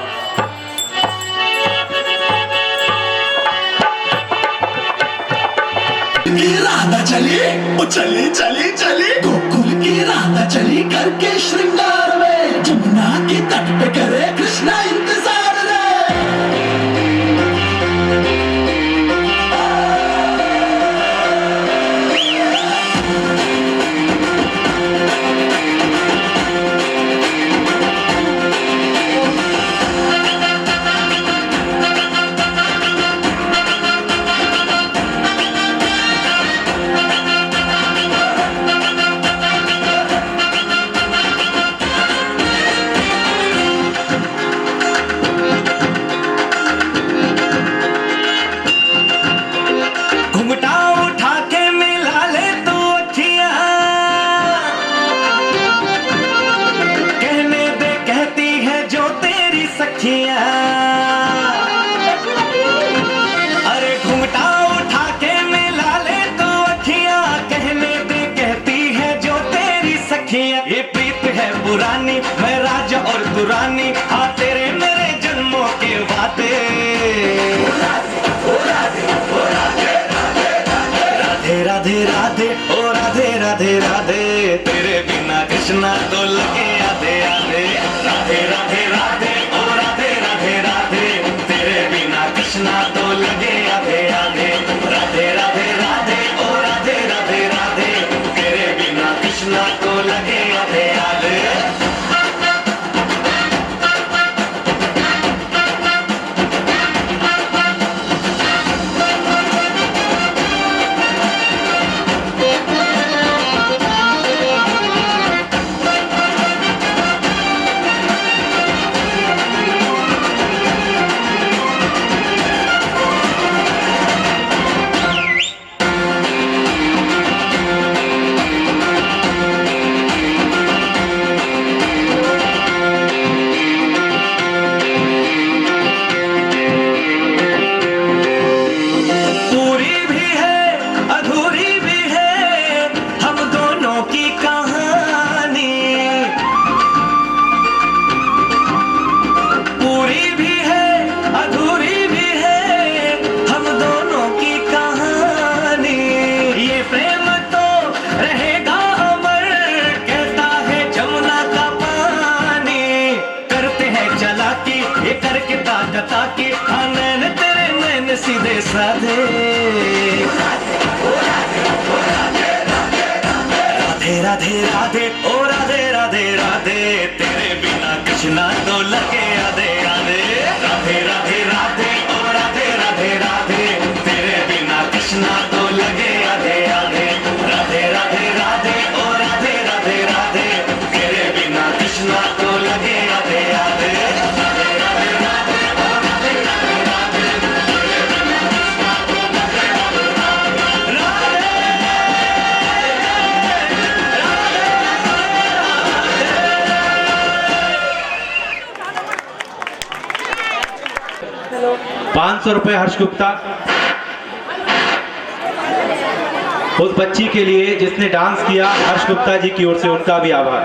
की राधा चली, ओ चली चली चली गोकुल की राधा चली करके श्रृंगार में, जमुना के तट पे करे कृष्णा इंतजार रे। अरे घुंघटा उठा के मिला ले तो अखियां, कहने दे कहती है जो तेरी सखियां। ये प्रीत है पुरानी, मैं राजा और तू रानी, हाँ तेरे मेरे जन्मों के वादे। राधे राधे राधे ओ राधे राधे राधे, तेरे बिना कृष्णा तो लगे आधे आधे। राधे राधे राधे ओ राधे राधे राधे, तेरे बिना कृष्णा तो लगे आधे आधे। राधे राधे राधे ओ राधे राधे राधे, तेरे बिना कृष्णा तो लगे आधे आधे। ताकि नैन तेरे नैन सीधे साधे। राधे राधे राधे ओ राधे राधे राधे, तेरे बिना कृष्णा तो लगे आधे आधे। राधे राधे राधे ओ राधे राधे राधे, तेरे बिना कृष्णा तो लगे आधे आधे। राधे राधे राधे ओ राधे राधे राधे, तेरे बिना कृष्णा तो लगे आधे आधे। ₹500 हर्ष गुप्ता। उस बच्ची के लिए जिसने डांस किया, हर्ष गुप्ता जी की ओर से उनका भी आभार।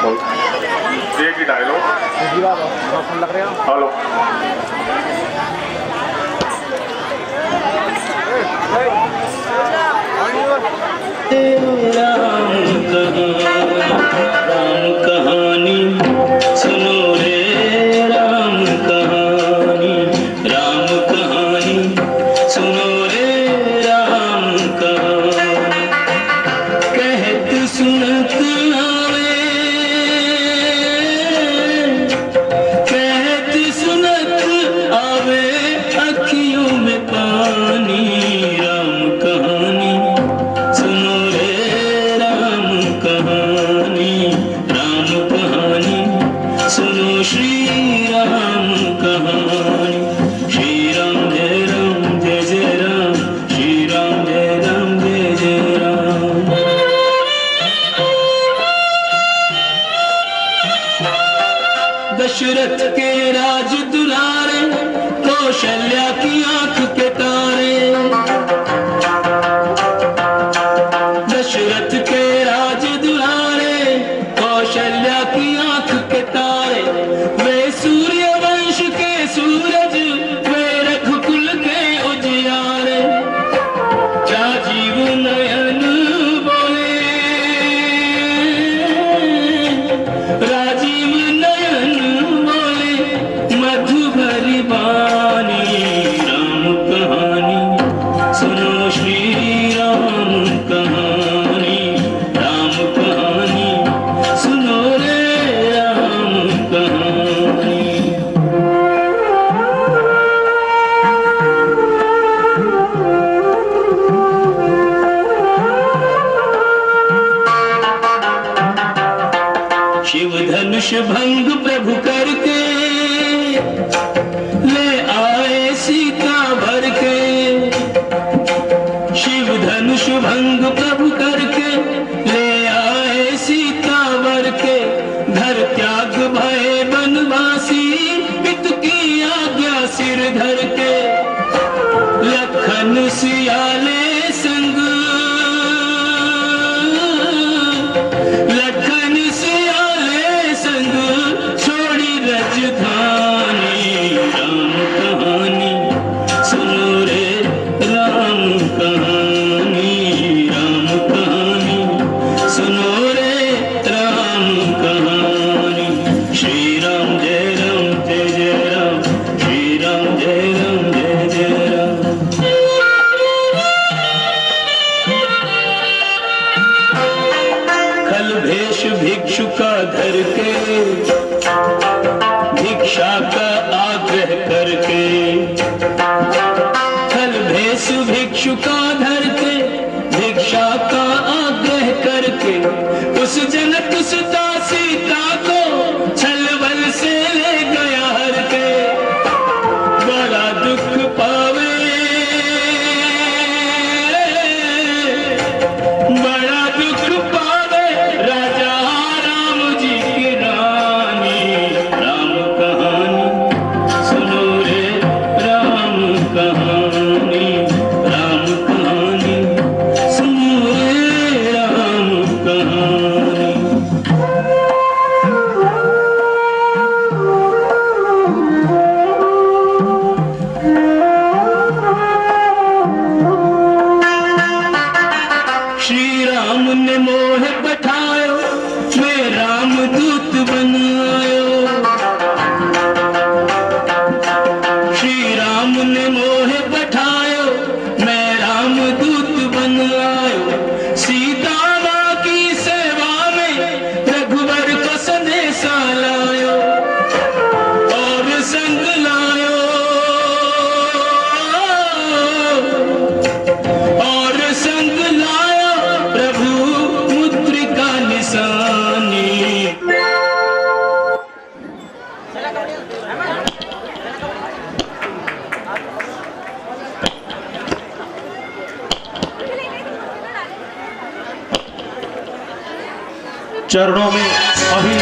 एक ही डायलॉग। हेलो राम कहानी सुनो रे, राम कहानी, राम कहानी सुनो रे, राम कहानी। कहत सुनत आवे, कहत सुनत आवे अखियों में पानी। राम कहानी सुनो रे, राम कहानी, राम कहानी सुनो, श्री राम कहानी। श्री राम जय राम जय जय राम, श्री राम जय राम जय जय राम। दशरथ के राज दुलारे, कौशल्या की आंख के तारे। दशरथ के राज दुलारे, कौशल्या की आंख के तारे। वे सूर्य वंश के सूरज, वे रघुकुल के उजियारे। राजीव नयन बोले, राजीव नयन बोले, मधु भरी वाणी। राम कहानी सुनो, श्री राम कहानी, राम कहानी सुनो रे, राम कहानी। शिव धनुष भंग प्रभु करके, ले आए सीता भर के। शिव धनुष भंग प्रभु करके, ले आए सीता भर के। घर त्याग भय बनवासी, पित की आज्ञा सिर धर के। लखन सियाले संग, लखन सियाले संग, छोड़ी रजधानी। राम कहानी सुनो रे, राम कहानी, राम कहानी सुनो रे, राम कहानी। श्री राम जय राम जय जय राम, श्री राम जय राम जय जय राम। खल भेष भिक्षु का धर के, भिक्षा का आग्रह करके। खल भेष भिक्षु का धर के, भिक्षा का आग्रह करके। उस जनक सुता सीता को, छलबल से ले गया हर के। बड़ा दुख पावे, बड़ा दुख पावे राजा राम जी की रानी। राम कहानी सुनो रे, राम कहानी, राम कहानी सुनो रे, राम कहानी। श्री राम ने मोह बैठायो, मैं राम दूत बनायो। श्री राम ने मोह बैठायो, मैं राम दूत बनायो। सीता माँ की सेवा में, रघुवर को संदेशा लायो, और संग लायो, और संग लायो प्रभु मुद्रिका निशानी। चरणों में अभी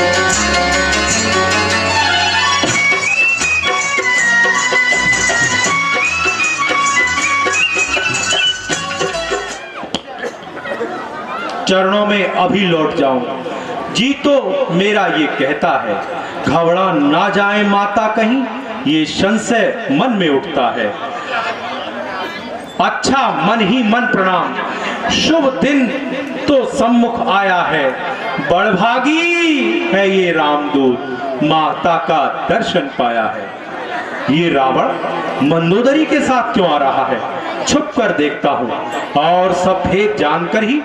चरणों में अभी लौट जाऊं। जी तो मेरा ये कहता है, घबरा ना जाए माता कहीं, ये संशय मन में उठता है। अच्छा मन ही मन प्रणाम, शुभ दिन तो सम्मुख आया है, बड़भागी है ये रामदूत, माता का दर्शन पाया है। ये रावण मंदोदरी के साथ क्यों आ रहा है? छुप कर देखता हूं और सब भेद जानकर ही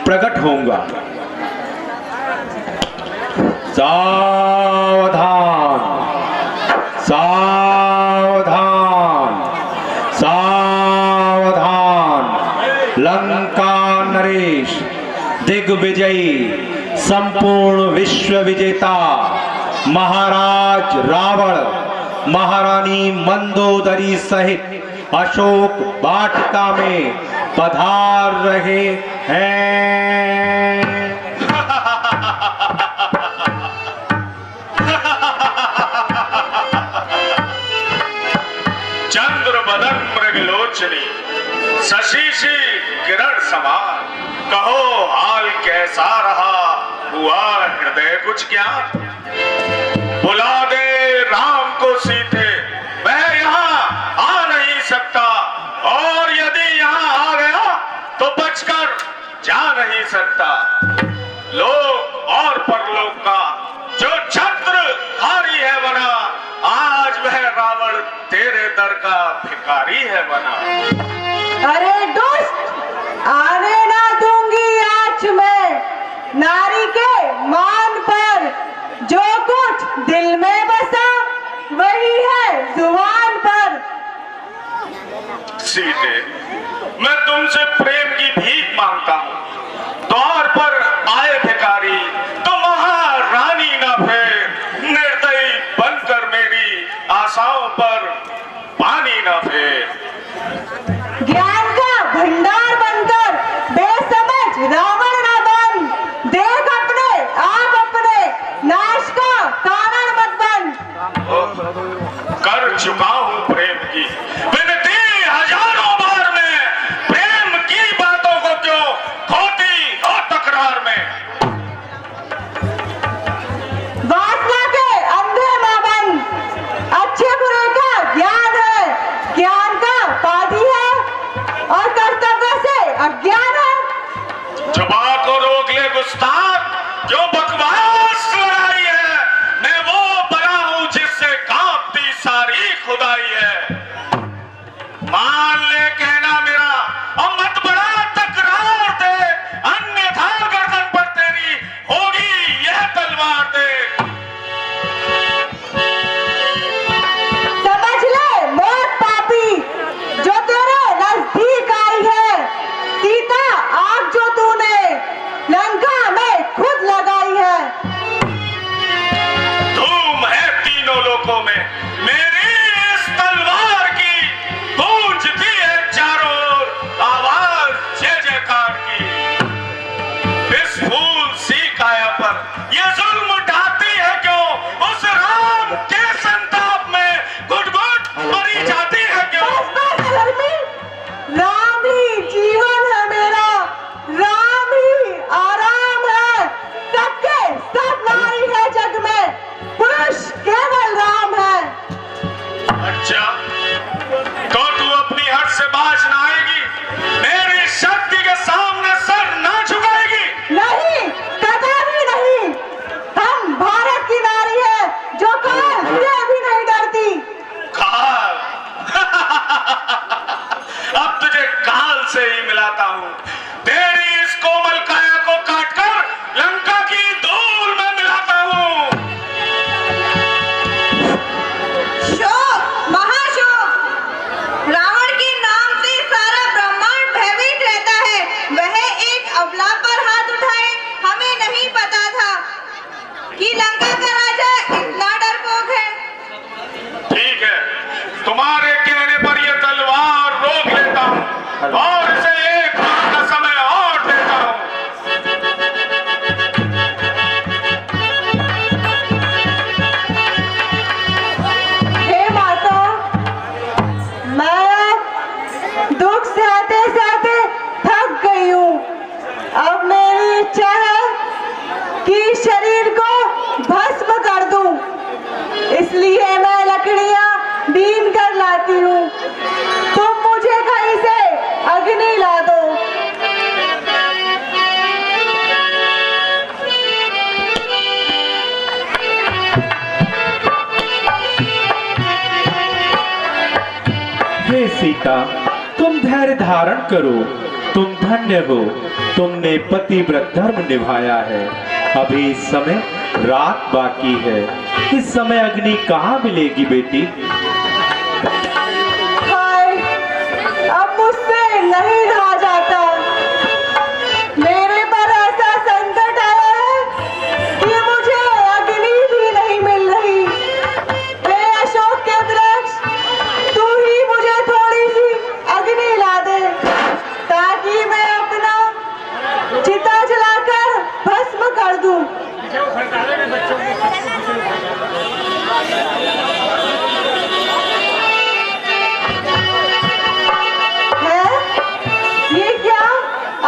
प्रकट होऊंगा। सावधान सावधान सावधान, लंका नरेश दिग्विजयी संपूर्ण विश्व विजेता महाराज रावण महारानी मंदोदरी सहित अशोक वाटिका में पधार रहे हैं। चंद्र बदन मृगलोचनी शशिशी किरण समान, कहो हाल कैसा रहा, हुआ हृदय कुछ क्या? बुला दे राम को सीधे, मैं यहाँ आ नहीं सकता, और यदि यहाँ आ गया तो बचकर जा नहीं सकता। लोक और परलोक का जो छत्र धारी है बना, आज वह रावण तेरे दर का भिखारी है बना। अरे दुष्ट, आने ना दूंगी आँच में, नारी के मान पर जो कुछ दिल में बसा वही है जुबान पर। सीते, मैं तुमसे प्रेम की भीख मांगता हूँ, द्वार पर आए भिखारी तो महारानी न फेर, निर्दयी बनकर मेरी आशाओं पर पानी न फेर। ज्ञान का भंडार बनकर बेसमझ रावण ना बन, देख अपने आप अपने नाश का कारण मत बन। कर चुका हूँ प्रेम की विनती हजारों बार में, प्रेम की बातों को क्यों खोती हो तकरार में। वासना के अंधे ना बन, अच्छे बुरे का ज्ञान है, ज्ञान का पादी है और कर्तव्य से अज्ञान है। जुबान को रोक ले गुस्ताख, क्यों बकवास लड़ाई है, मैं वो बना हूं जिससे कांपती सारी खुदाई है। मान ले कहना मेरा और मत बड़ा तकरार दे, अन्यथा गर्दन पर तेरी होगी यह तलवार दे। समझ ले मौत पापी जो तेरे नजदीक आई है, सीता आग जो तूने लंका में खुद लगाई है। धूम है तीनों लोकों में मेरी इस तलवार की, गूंजती है चारों ओर आवाज जय जयकार की। इस फूल सी काया पर ये जुल्म ढाती है क्यों, उस राम के संताप में घुट-घुट मरी जाती है क्यों। राम ही जीवन है मेरा, राम ही आराम है, सबके सब नारी है जग में, पुरुष केवल राम है। अच्छा, तो तू अपनी हद से बाज ना आएगी, मेरी शक्ति के सामने सर ना झुकाएगी। नहीं, कदापि नहीं, हम भारत की नारी है जो काल से भी नहीं डरती। काल अब तुझे काल से ही मिलाता हूँ, तेरी इस कोमल काया को काटकर लंका की धूल में मिलाता हूँ। शोक, महाशोक, रावण के नाम से सारा ब्रह्मांड भयभीत रहता है। वह एक अबला पर हाथ उठाए, हमें नहीं पता था कि लंका का राजा इतना डरपोक है। ठीक है, तुम्हारे कहने पर यह तलवार रोक लेता हूँ और इसे एक बार का समय और देता हूँ। हे माता, मैं दुख सहते सहते थक गई हूँ। अब मेरी इच्छा है कि सीता, तुम धैर्य धारण करो, तुम धन्य हो, तुमने पतिव्रत धर्म निभाया है। अभी इस समय रात बाकी है, इस समय अग्नि कहाँ मिलेगी बेटी? हाय, अब मुझसे नहीं रहा जाता। मेरे पर ऐसा संकट आया है कि मुझे अग्नि भी नहीं मिल रही। हे अशोक के वृक्ष, तू ही मुझे थोड़ी सी अग्नि ला दे, ताकि मैं अपना चिता जलाकर भस्म कर दूं। है? ये क्या?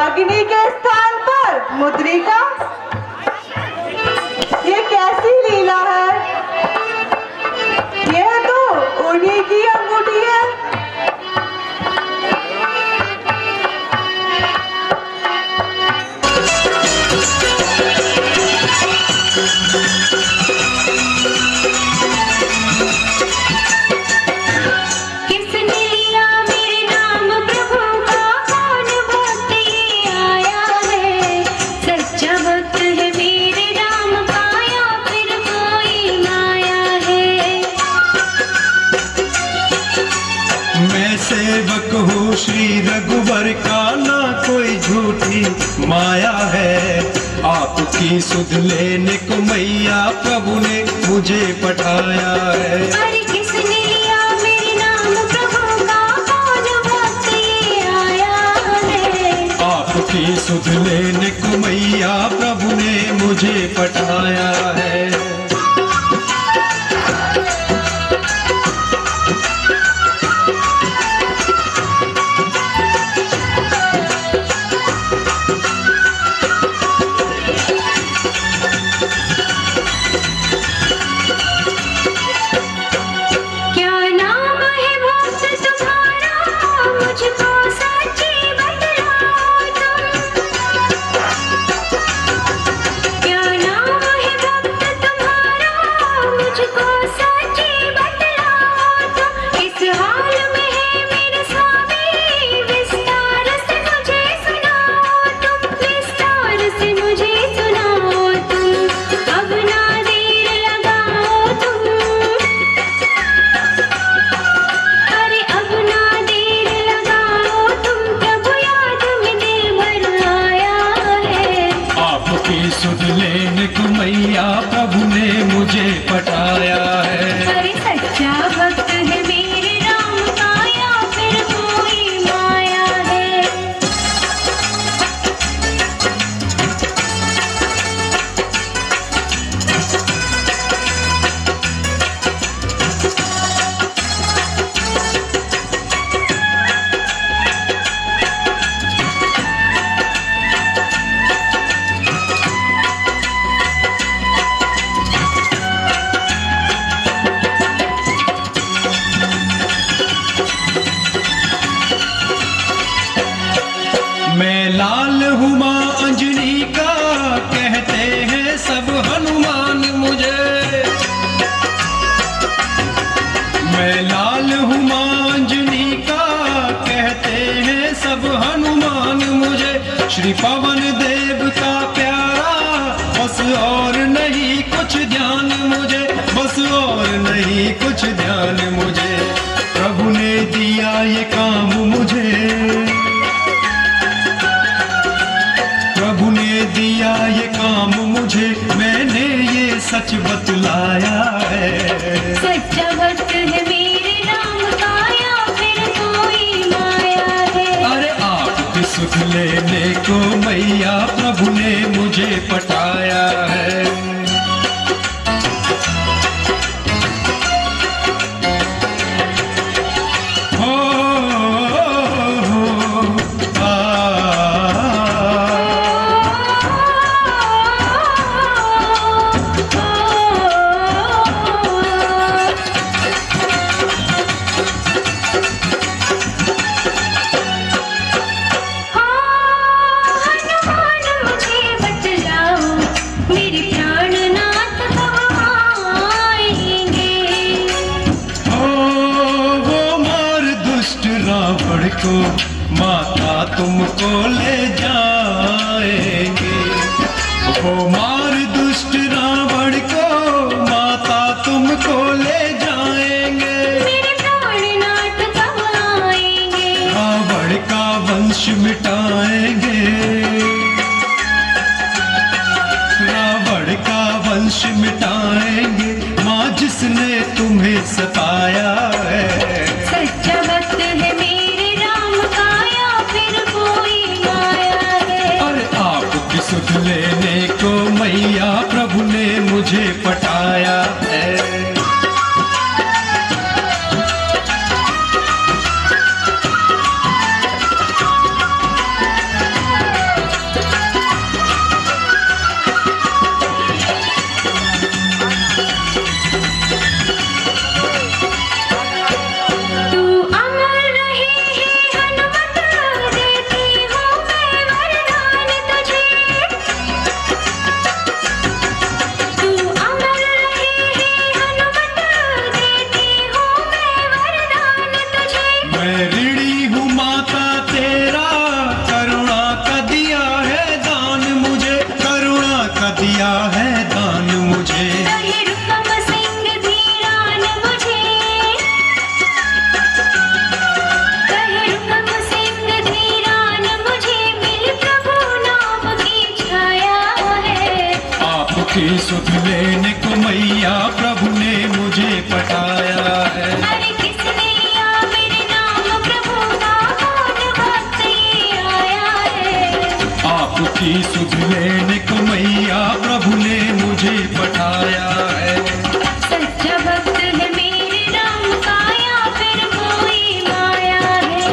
अग्नि के स्थान पर मुद्रिका? ये कैसी लीला है? ये तो उन्हीं की अंगूठी है। किसने लिया मेरे नाम प्रभु का, कौन भक्त ये आया है? सच्चा भक्त है मेरे राम का, या फिर कोई माया है? मैं सेवक हूँ श्री रघुवर का, ना कोई झूठी माया है। आपकी सुध लेने को मैया प्रभु ने मुझे पठाया है। अरे किसने लिया मेरे नाम प्रभु का, कौन भक्त ये आया है? आपकी सुध लेने को मैया प्रभु ने मुझे पठाया है। क्या नाम है भक्त तुम्हारा, मुझको सच्ची बतलाओ तुम। क्या नाम है भक्त तुम्हारा, मुझको सच्ची बतलाओ तुम। किस हाल में है मेरे स्वामी, विस्तार से मुझे सुनाओ तुम, विस्तार से मुझे सुनाओ तुम। अब ना देर लगाओ तुम, अरे अब ना देर लगाओ तुम, प्रभु याद में दिल भर आया है। आपकी सुध लेने को मैया प्रभु ने मुझे पठाया है। अरे सच्चा भक्त है मेरे राम का, या फिर कोई माया है? मैं लाल हूँ माँ अंजनी का, कहते हैं सब हनुमान मुझे। मैं लाल हूँ माँ अंजनी का, कहते हैं सब हनुमान मुझे। श्री पवन देव का प्यारा, बस और नहीं कुछ ध्यान मुझे, बस और नहीं कुछ ध्यान मुझे। प्रभु ने दिया ये काम मुझे, प्रभु ने दिया ये काम मुझे, मैंने ये सच बतलाया है। सच्चा भक्त है मेरे राम का, या फिर कोई माया है? अरे आपकी सुध लेने को मैया प्रभु ने मुझे पठाया है। हो, हनुमान मुझे बतलाओ, मेरी को माता तुमको ले जाएंगे। वो मार दुष्ट रावण को माता तुमको ले जाएंगे। मेरे प्राणनाथ गवाएंगे, रावण का वंश मिटाएंगे। रावण का वंश मिटाएंगे। माँ जिसने तुम्हें सताया है, सच्चा भक्त है मेरे राम का या फिर कोई माया है। अरे आपकी सुध लेने को मैया प्रभु ने मुझे पटाया है। तू अमर रहे है हनुमत, देती हूँ मैं वरदान तुझे। तू अमर रहे है हनुमत, देती हूँ मैं वरदान तुझे। मैं ऋणी हूँ माता तेरा, करुणा का दिया है दान मुझे। करुणा का दिया है दान मुझे। कहे रुकम सिंह धीरान मुझे, कहे रुकम सिंह धीरान मुझे। मिल प्रभु नाम की छाया है। आपकी सुध लेने को मैया प्रभु ने मुझे पटाया है। अरे किसने या मेरे नाम प्रभु का कौन भक्त ये आया है। आपकी सुध लेने को मैया प्रभु ने मुझे पटाया है। सच्चा भक्त है मेरे राम का या फिर कोई माया है।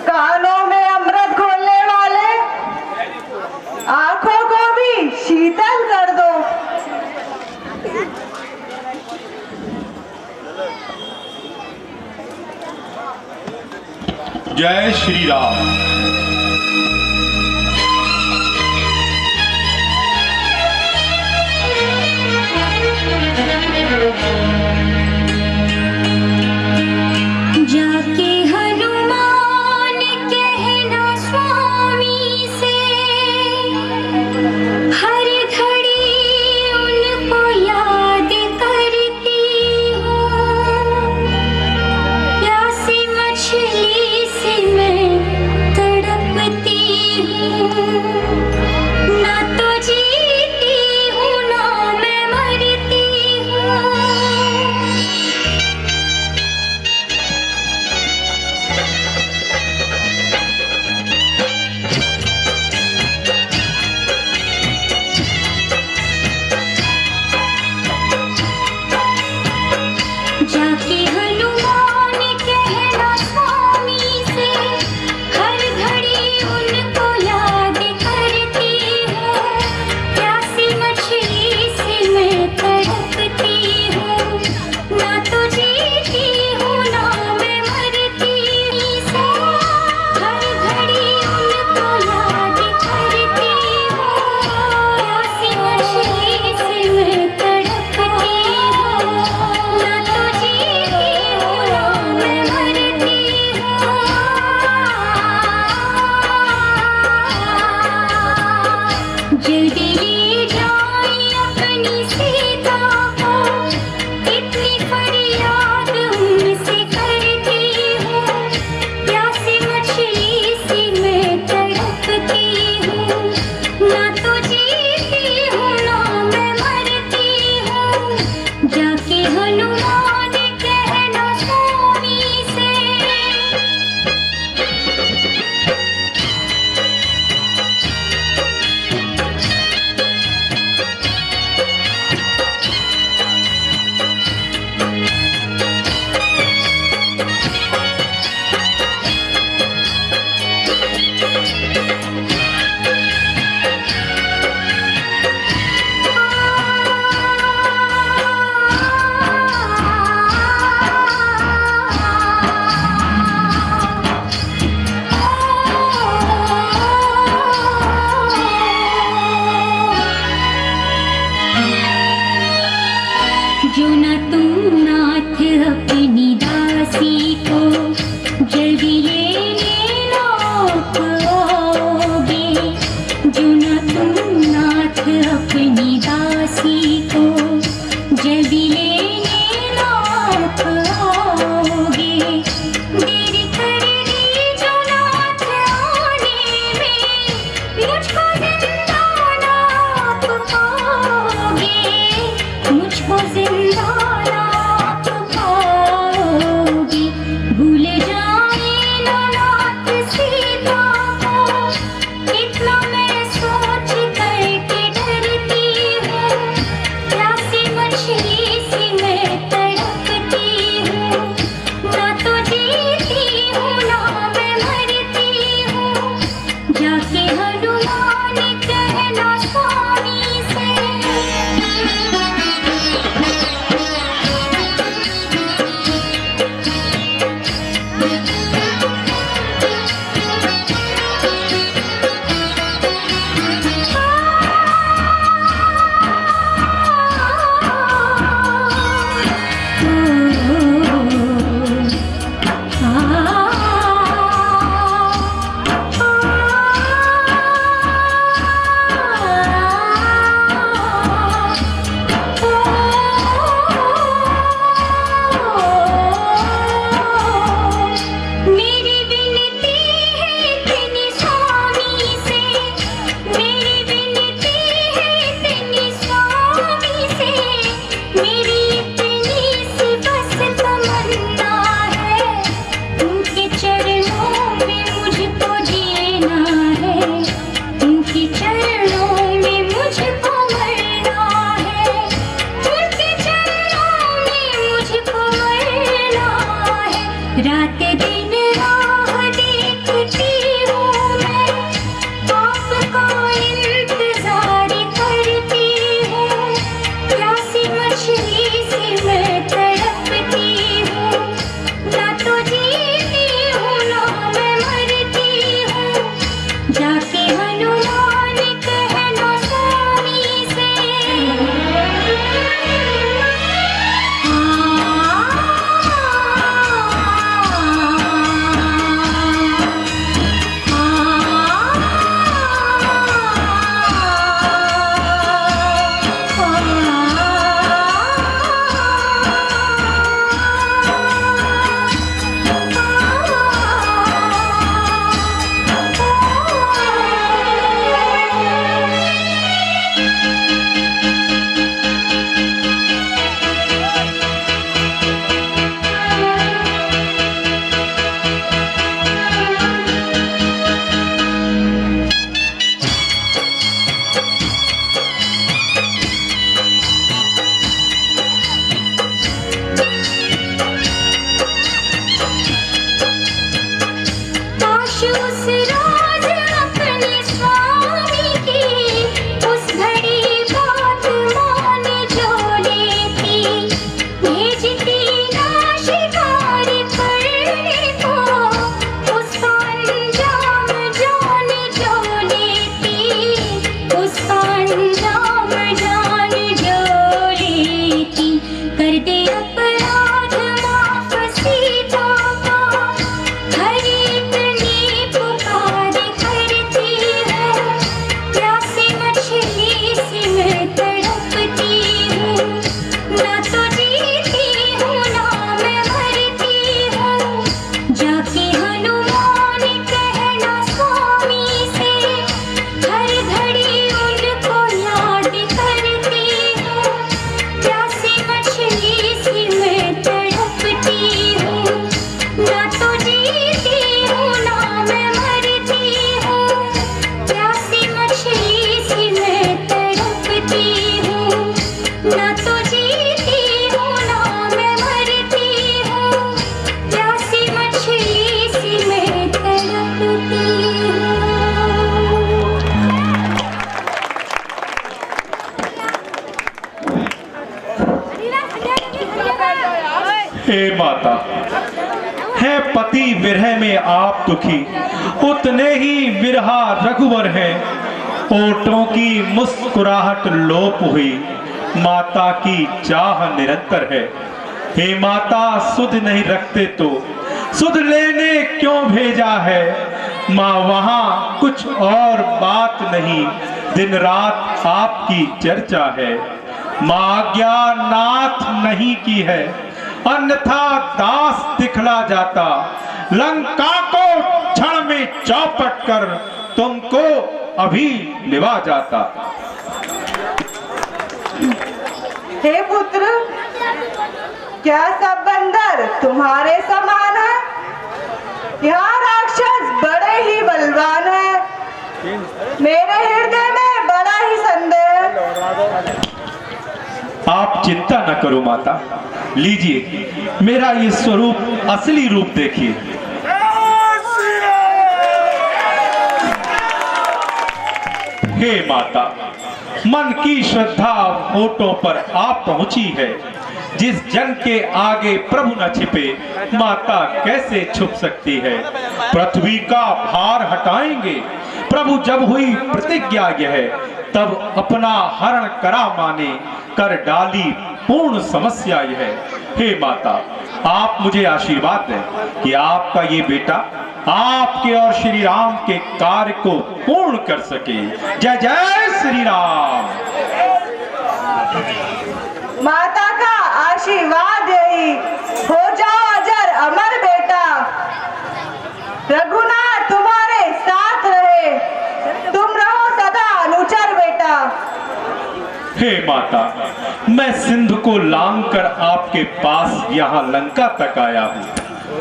कानों में अमृत घोलने वाले, आंखों को भी शीतल कर दो। जय श्री राम। जाके हनुमान कहना स्वामी से, हर घड़ी उनको याद करती हूँ। प्यासी मछली से मैं तड़पती हूँ। ना तो जीती हूँ ना मैं मरती हूँ। जाके हनुमान कहना स्वामी से, हर घड़ी उनको याद करती हूँ। प्यासी मछली से मैं तड़पती हूँ। ना तो जीती हूँ ना मैं मरती हूँ। हर घड़ी उनको याद करती हूँ। प्यासी मछली से मैं तड़पती हूँ। ना तो जीती हूँ ना मैं मरती हूँ। जल्दी ले जाए अपनी सीता को, इतनी फरियाद उनसे करती हूँ। प्यासी मछली से मैं तड़पती हूँ। ना तो जीती हूँ ना मैं मरती हूँ। जाके हनुमान कहना स्वामी से। विरह में आप दुखी, उतने ही विरहा रघुवर हैं। ओठों की मुस्कुराहट लोप हुई, माता की चाह निरंतर है। हे माता, सुध नहीं रखते तो सुध लेने क्यों भेजा है? माँ वहां कुछ और बात नहीं, दिन रात आपकी चर्चा है। माँ आज्ञा नाथ नहीं की है, अन्यथा दास दिखला जाता। लंका को क्षण में चौपट कर तुमको अभी लिवा जाता। हे पुत्र, क्या सब बंदर तुम्हारे समान है? यहाँ राक्षस बड़े ही बलवान है। मेरे हृदय में बड़ा ही संदेह है। आप चिंता न करो माता, लीजिए मेरा ये स्वरूप, असली रूप देखिए। हे माता, मन की श्रद्धा होठों पर आप पहुंची है। जिस जन के आगे प्रभु न छिपे, माता कैसे छुप सकती है? पृथ्वी का भार हटाएंगे प्रभु जब हुई प्रतिज्ञा यह, तब अपना हरण करा माने, कर डाली पूर्ण समस्या यह। हे माता, आप मुझे आशीर्वाद दें कि आपका ये बेटा आपके और श्री राम के कार्य को पूर्ण कर सके। जय जय श्री राम। माता का आशीर्वाद यही, हो जाओ अजर अमर बेटा। रघुनाथ तुम्हारे साथ रहे, तुम रहो सदा अनुचर बेटा। हे माता, मैं सिंधु को लांग कर आपके पास यहाँ लंका तक आया हूँ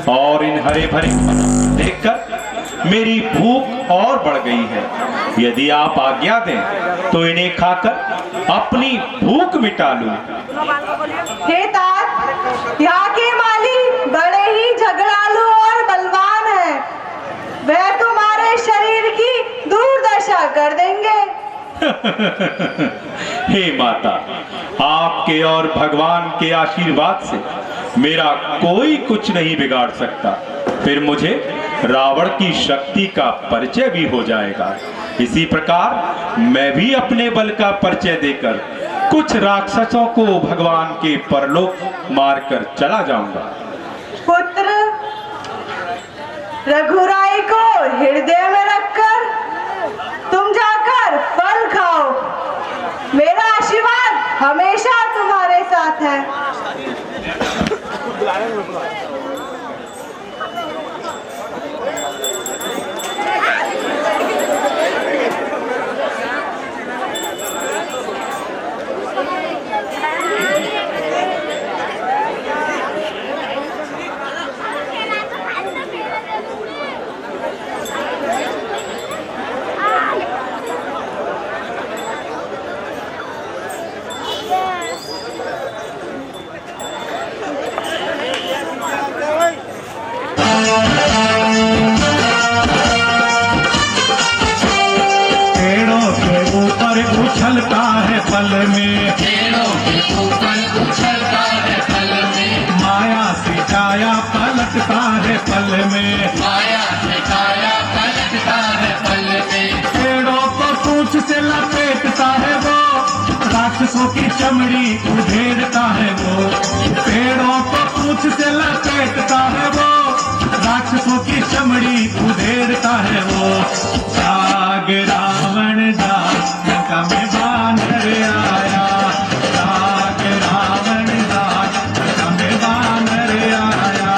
और इन हरे भरे देखकर मेरी भूख और बढ़ गई है। यदि आप आज्ञा दें तो इन्हें खाकर अपनी भूख मिटा लूं। हे तात, यहाँ के माली बड़े ही झगड़ालू और बलवान हैं। वह तुम्हारे शरीर की दुर्दशा कर देंगे। हे माता, आपके और भगवान के आशीर्वाद से मेरा कोई कुछ नहीं बिगाड़ सकता। फिर मुझे रावण की शक्ति का परिचय भी हो जाएगा। इसी प्रकार मैं भी अपने बल का परिचय देकर कुछ राक्षसों को भगवान के परलोक मारकर चला जाऊंगा। पुत्र, रघुराई को हृदय में रखकर तुम जाकर फल खाओ। मेरा आशीर्वाद हमेशा तुम्हारे साथ है। उछलता है पल में, पेड़ों के ऊपर उछलता है पल में। माया से छाया पलटता है पल में, माया से छाया पलटता है पल में। पेड़ों को पूंछ से लपेटता है वो, राक्षसों की चमड़ी उधेड़ता है वो। पेड़ों को पूंछ से लपेटता है वो, राक्षसों की चमड़ी उधेड़ता है वो। जाग रावण जाग, लंका में बानर आया। जाग रावण जाग, लंका में बानर आया।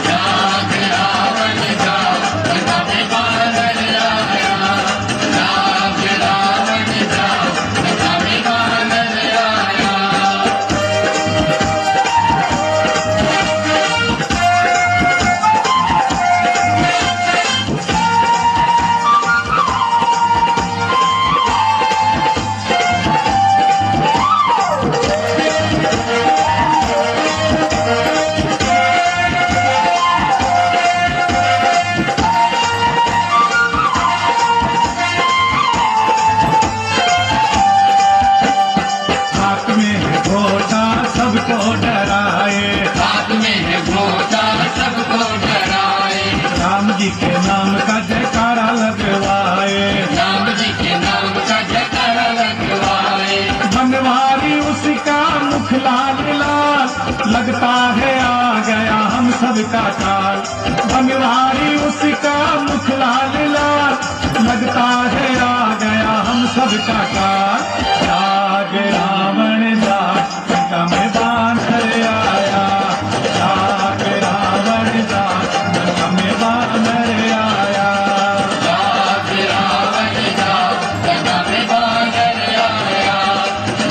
जाग रावण जाग, लंका में बानर आया। जाग रावण जाग, लंका में बानर आया। और काका जाग रावण जाग लंका में बानर आया, जाग रावण जाग लंका में बानर आया, जाग रावण जाग लंका में बानर आया,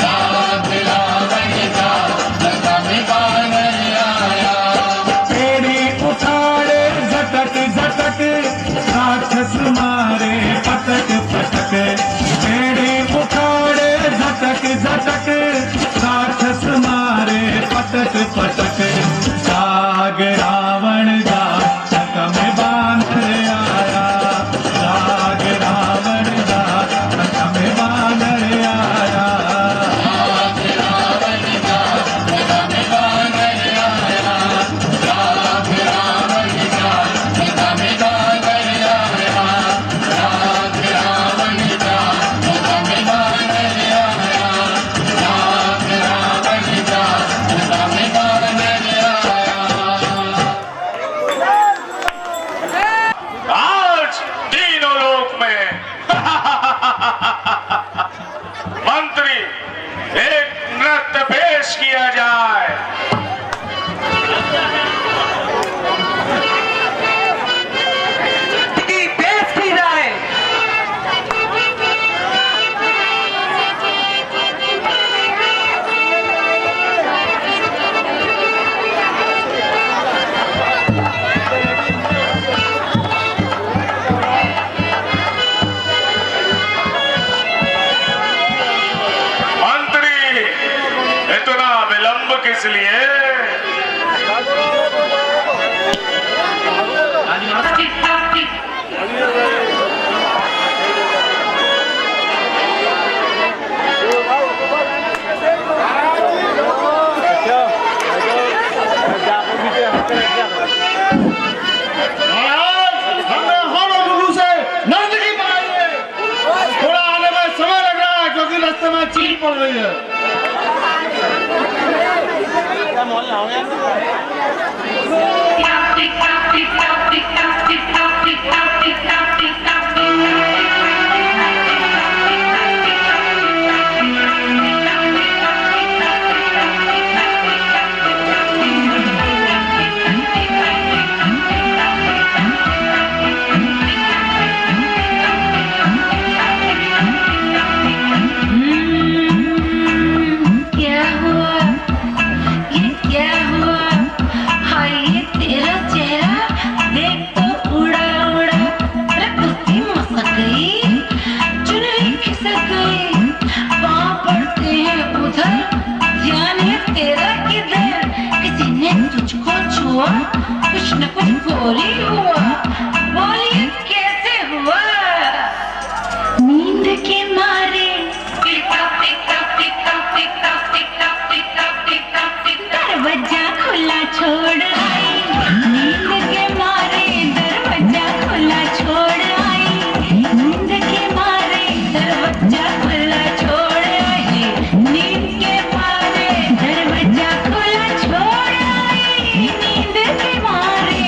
जाग रावण जाग लंका में बानर आया। पेड़ी उठाड़े झटक झटक राक्षस मारे पटक पटक, पेड़ी उठाड़े झटक झटक राक्षस मारे पटक पटक, जाग रावण जाग लंका में बानर आया, जाग रावण जाग लंका में बानर आया, जाग रावण जाग लंका में बानर आया, जाग रावण जाग लंका में बानर आया, जाग रावण जाग लंका में बानर आया, जाग रावण जाग लंका में बानर आया। आज तीनों लोक में मंत्री एक नृत्य पेश किया जाए। पेश की जाए। मंत्री इतना विलंब किस लिए? थोड़ा आने में समय लग रहा है क्योंकि रास्ते में चील पड़ रही है। क्या हुआ? ये क्या हुआ? हाय ये तेरा चेहरा देख तो उड़ा उड़ा, अरे कुत्ती मसक गई, चुनरी खिसक गई, पाँव पड़ते हैं उधर, ध्यान है तेरा किधर? किसी ने तुझको छुआ, कुछ न कुछ बोली हुआ, बोलिए कैसे हुआ? नींद के मारे दरवाजा खुला छोड़ आई, नींद के मारे दरवाजा खुला छोड़ आई, नींद के मारे दरवाजा खुला छोड़ आई, नींद के मारे दरवाजा खुला छोड़ आई, नींद के मारे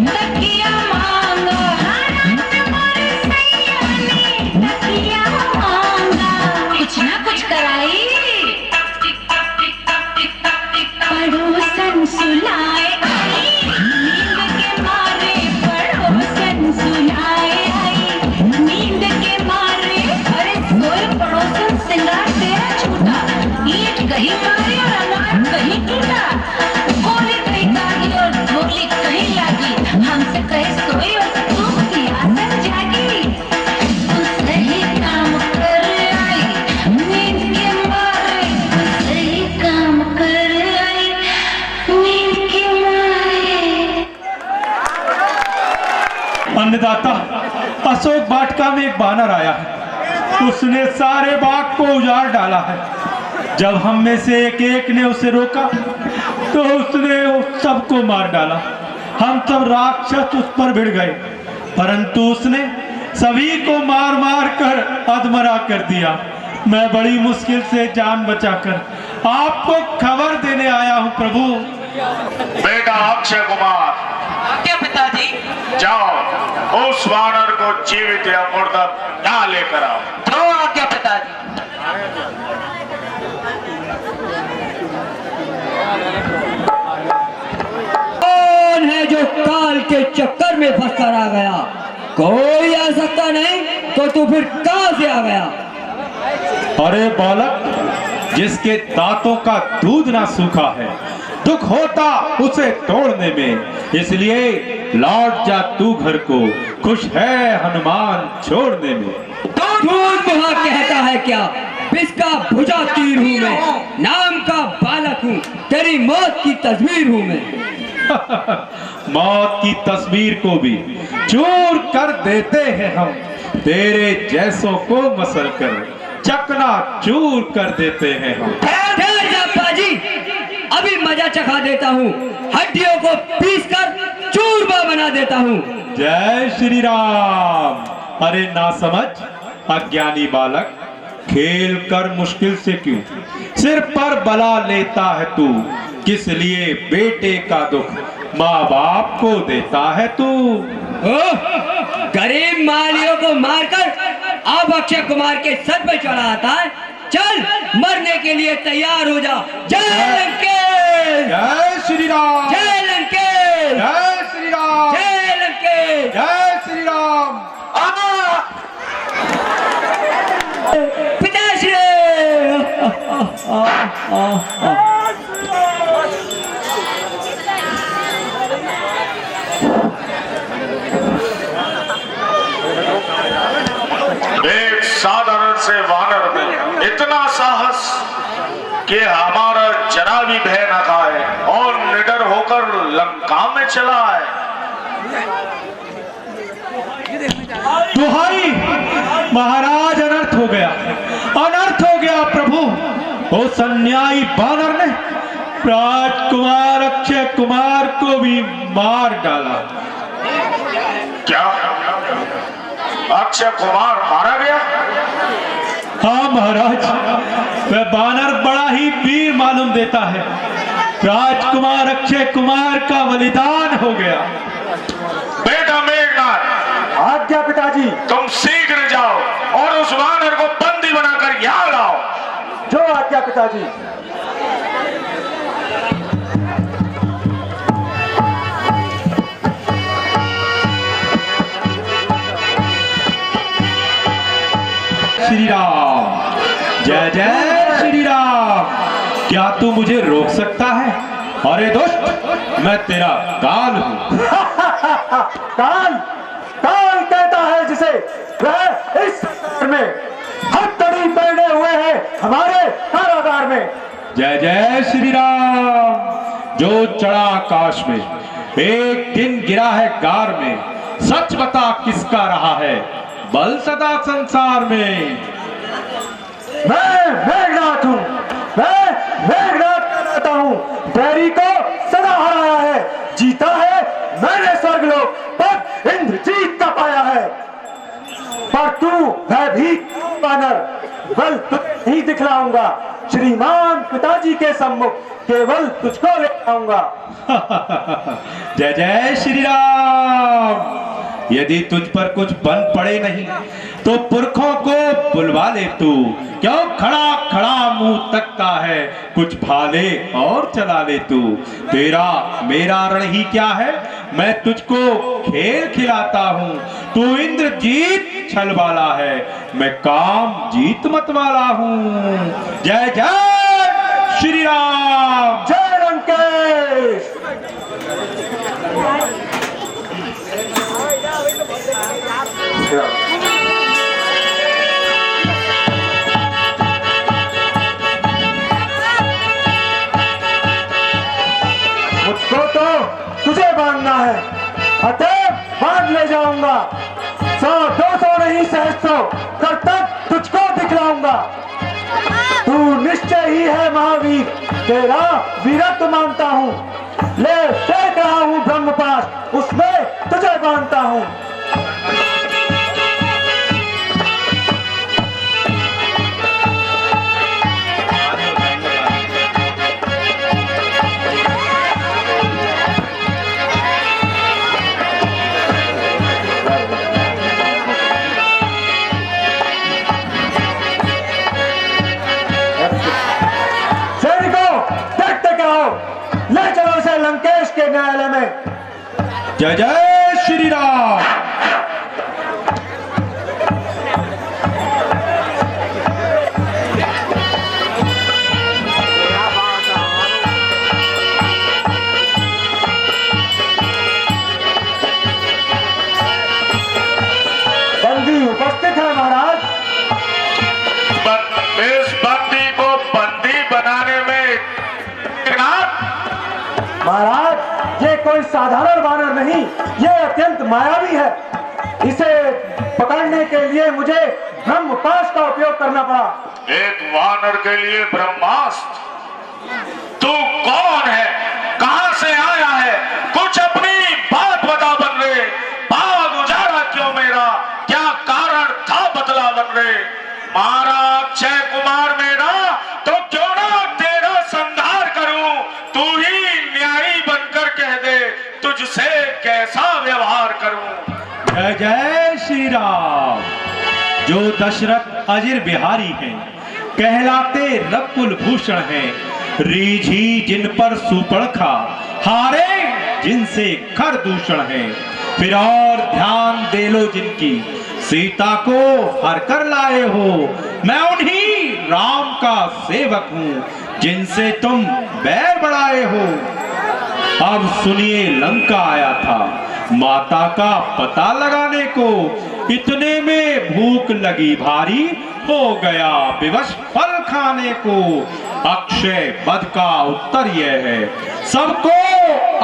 तकिया मांगा तकिया मांगा कुछ ना कुछ कराई पड़ोसन सुलाए आई नींद के मारे पड़ोसन सुलाए आई नींद के मारे अरे सोए पड़ोसन सिंगार तेरा छूटा ईंट कहीं मारी और अनाज कहीं टूटा गोली कहीं दागी और गोली कहीं लागी हमसे कहे सोई और तू प्यास जागी तू सही काम कर आई नींद के मारे तू सही काम कर आई नींद के मारे। अन्नदाता, अशोक वाटिका में एक बानर आया है। उसने सारे बाग को उजाड़ डाला है। जब हम में से एक एक ने उसे रोका तो उसने उस सबको मार डाला। हम सब राक्षस उस पर भिड़ गए, परंतु उसने सभी को मार मार कर अधमरा कर दिया। मैं बड़ी मुश्किल से जान बचाकर आपको खबर देने आया हूँ प्रभु। बेटा अक्षय कुमार, क्या पिताजी? जाओ उस वानर को जीवित या मुर्दा यहाँ लेकर आओ। जो आज्ञा पिताजी। कौन है जो काल के चक्कर में फंस कर आ गया? कोई आ सकता नहीं तो तू फिर कहां से आ गया? अरे बालक, जिसके दांतों का दूध ना सूखा है, दुख होता उसे तोड़ने में, इसलिए लौट जा तू घर को, खुश है हनुमान छोड़ने में। दूध वहाँ कहता है क्या? बिस्का भुजा तीर हूँ मैं, नाम का बालक हूँ, तेरी मौत की तस्वीर हूँ मैं। मौत की तस्वीर को भी चूर कर देते हैं हम, तेरे जैसों को मसल कर चकना चूर कर देते हैं हम। ठहर जा पाजी, अभी मजा चखा देता हूँ, हड्डियों को पीस कर चूरमा बना देता हूँ। जय श्री राम। अरे ना समझ अज्ञानी बालक, खेल कर मुश्किल से क्यों सिर पर बला लेता है तू? किस लिए बेटे का दुख माँ बाप को देता है तू? गरीब मालियों को मारकर अब अक्षय कुमार के सर पे चढ़ा आता है। चल मरने के लिए तैयार हो जा। जय लंकेश, जय श्री राम, जय लंकेश, जय श्री राम, जय लंकेश, जय श्री राम। पिताश्री एक साधारण से वानर में इतना साहस कि हमारा जरा भी भय न खाए और निडर होकर लंका में चला है। दुहाई महाराज, अनर्थ हो गया, अनर्थ हो गया प्रभु। उस अन्यायी बानर ने राजकुमार अक्षय कुमार को भी मार डाला। क्या अक्षय कुमार मारा गया? हाँ महाराज, वह बानर बड़ा ही वीर मालूम देता है। राजकुमार अक्षय कुमार का बलिदान हो गया। बेटा मेघनाथ, आज्ञा पिताजी। तुम शीघ्र जाओ और उस वानर को बंदी बनाकर यहाँ लाओ। जो आज्ञा पिताजी। श्री राम, जय जय श्री राम। क्या तू मुझे रोक सकता है? अरे दुष्ट, मैं तेरा काल हूँ। काल, काल कहता है जिसे वह इस घर में हथकड़ी पहने हुए हैं हमारे कारागार में। जय जय श्री राम। जो चढ़ा आकाश में एक दिन गिरा है गार में, सच बता किसका रहा है बल सदा संसार में? मैं मेघनाथ हूँ, मैं मेघनाथ कहलाता हूँ। बैरी को सदा हराया है, जीता है मैंने स्वर्गलोक पर इंद्रजीत का पाया है। पर तू भयभीत बानर, बल तुझे नहीं दिखलाऊंगा, श्रीमान पिताजी के सम्मुख केवल तुझको ले आऊंगा। जय जय श्री राम। यदि तुझ पर कुछ बन पड़े नहीं तो पुरखों को बुलवा ले तू, क्यों खड़ा खड़ा मुंह तकता है, कुछ भाले और चला ले तू। तेरा मेरा रण ही क्या है, मैं तुझको खेल खिलाता हूँ। तू इंद्रजीत छल वाला है, मैं काम जीत मत वाला हूँ। जय जय श्री राम। जय लंकेश। मुझको तो तुझे बांधना है, अतः बांध ले जाऊंगा। 100-200 नहीं, सहस्त्रों कर तक तुझको दिखलाऊंगा। तू निश्चय ही है महावीर, तेरा वीरत्व मानता हूँ। ले देख रहा हूँ ब्रह्मपाश, उसमें तुझे बांधता हूँ। ले चलो इसे लंकेश के न्यायालय में। जय जय श्री राम। बंदी उपस्थित है महाराज। इस बंदी को बंदी बनाने में महाराज ये कोई साधारण वानर नहीं, ये अत्यंत मायावी है। इसे पकड़ने के लिए मुझे ब्रह्मपाश का उपयोग करना पड़ा। एक वानर के लिए ब्रह्मास्त्र? तू कौन है, कहां से आया है, कुछ अपनी बात बता बन रे। बाग उजाड़ा क्यों मेरा, क्या कारण था बतला बन रे। मारा अक्षय कुमार मेरा तो क्यों ना तेरा संहार करूं। तू ही न्यायी बनकर कह दे तुझसे कैसा व्यवहार करूं। जय जय श्री राम। जो दशरथ अजिर बिहारी हैं, कहलाते रकुल भूषण हैं। रीझी जिन पर सुपड़खा, हारे जिनसे खर दूषण है। फिर और ध्यान दे लो जिनकी, सीता को हर कर लाए हो। मैं उन्हीं राम का सेवक हूँ जिनसे तुम बैर बढ़ाए हो। अब सुनिए, लंका आया था माता का पता लगाने को। इतने में भूख लगी भारी, हो गया विवश फल खाने को। अक्षय वध का उत्तर यह है, सबको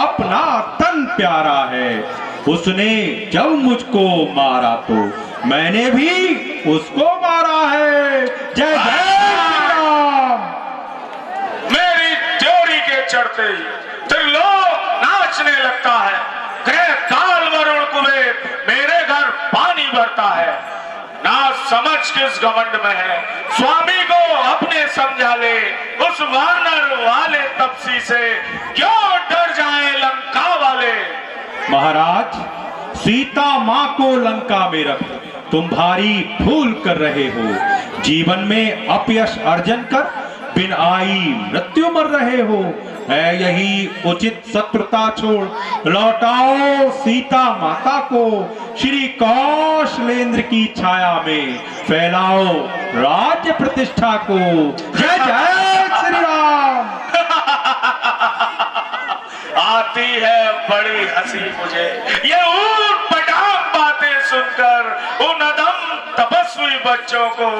अपना तन प्यारा है। उसने जब मुझको मारा तो मैंने भी उसको मारा है। जय जय राम। मेरी त्योरी के चढ़ते ही त्रिलोक नाचने लगता है। ग्रह काल वरुण कुबेर मेरे घर पानी भरता है। ना समझ किस घमंड में है, स्वामी को अपने समझा ले। उस वानर वाले तपसी से क्यों डर जाए लंका वाले। महाराज, सीता माँ को लंका में रख तुम भारी भूल कर रहे हो। जीवन में अपयश अर्जन कर बिन आई मृत्यु मर रहे हो। है यही उचित शत्रुता छोड़ लौटाओ सीता माता को। श्री कौशलेंद्र की छाया में फैलाओ राज्य प्रतिष्ठा को। जय जय श्री राम। आती है बड़ी हंसी मुझे ये ऊट पटांग बातें सुनकर। उन अदम तपस्वी बच्चों को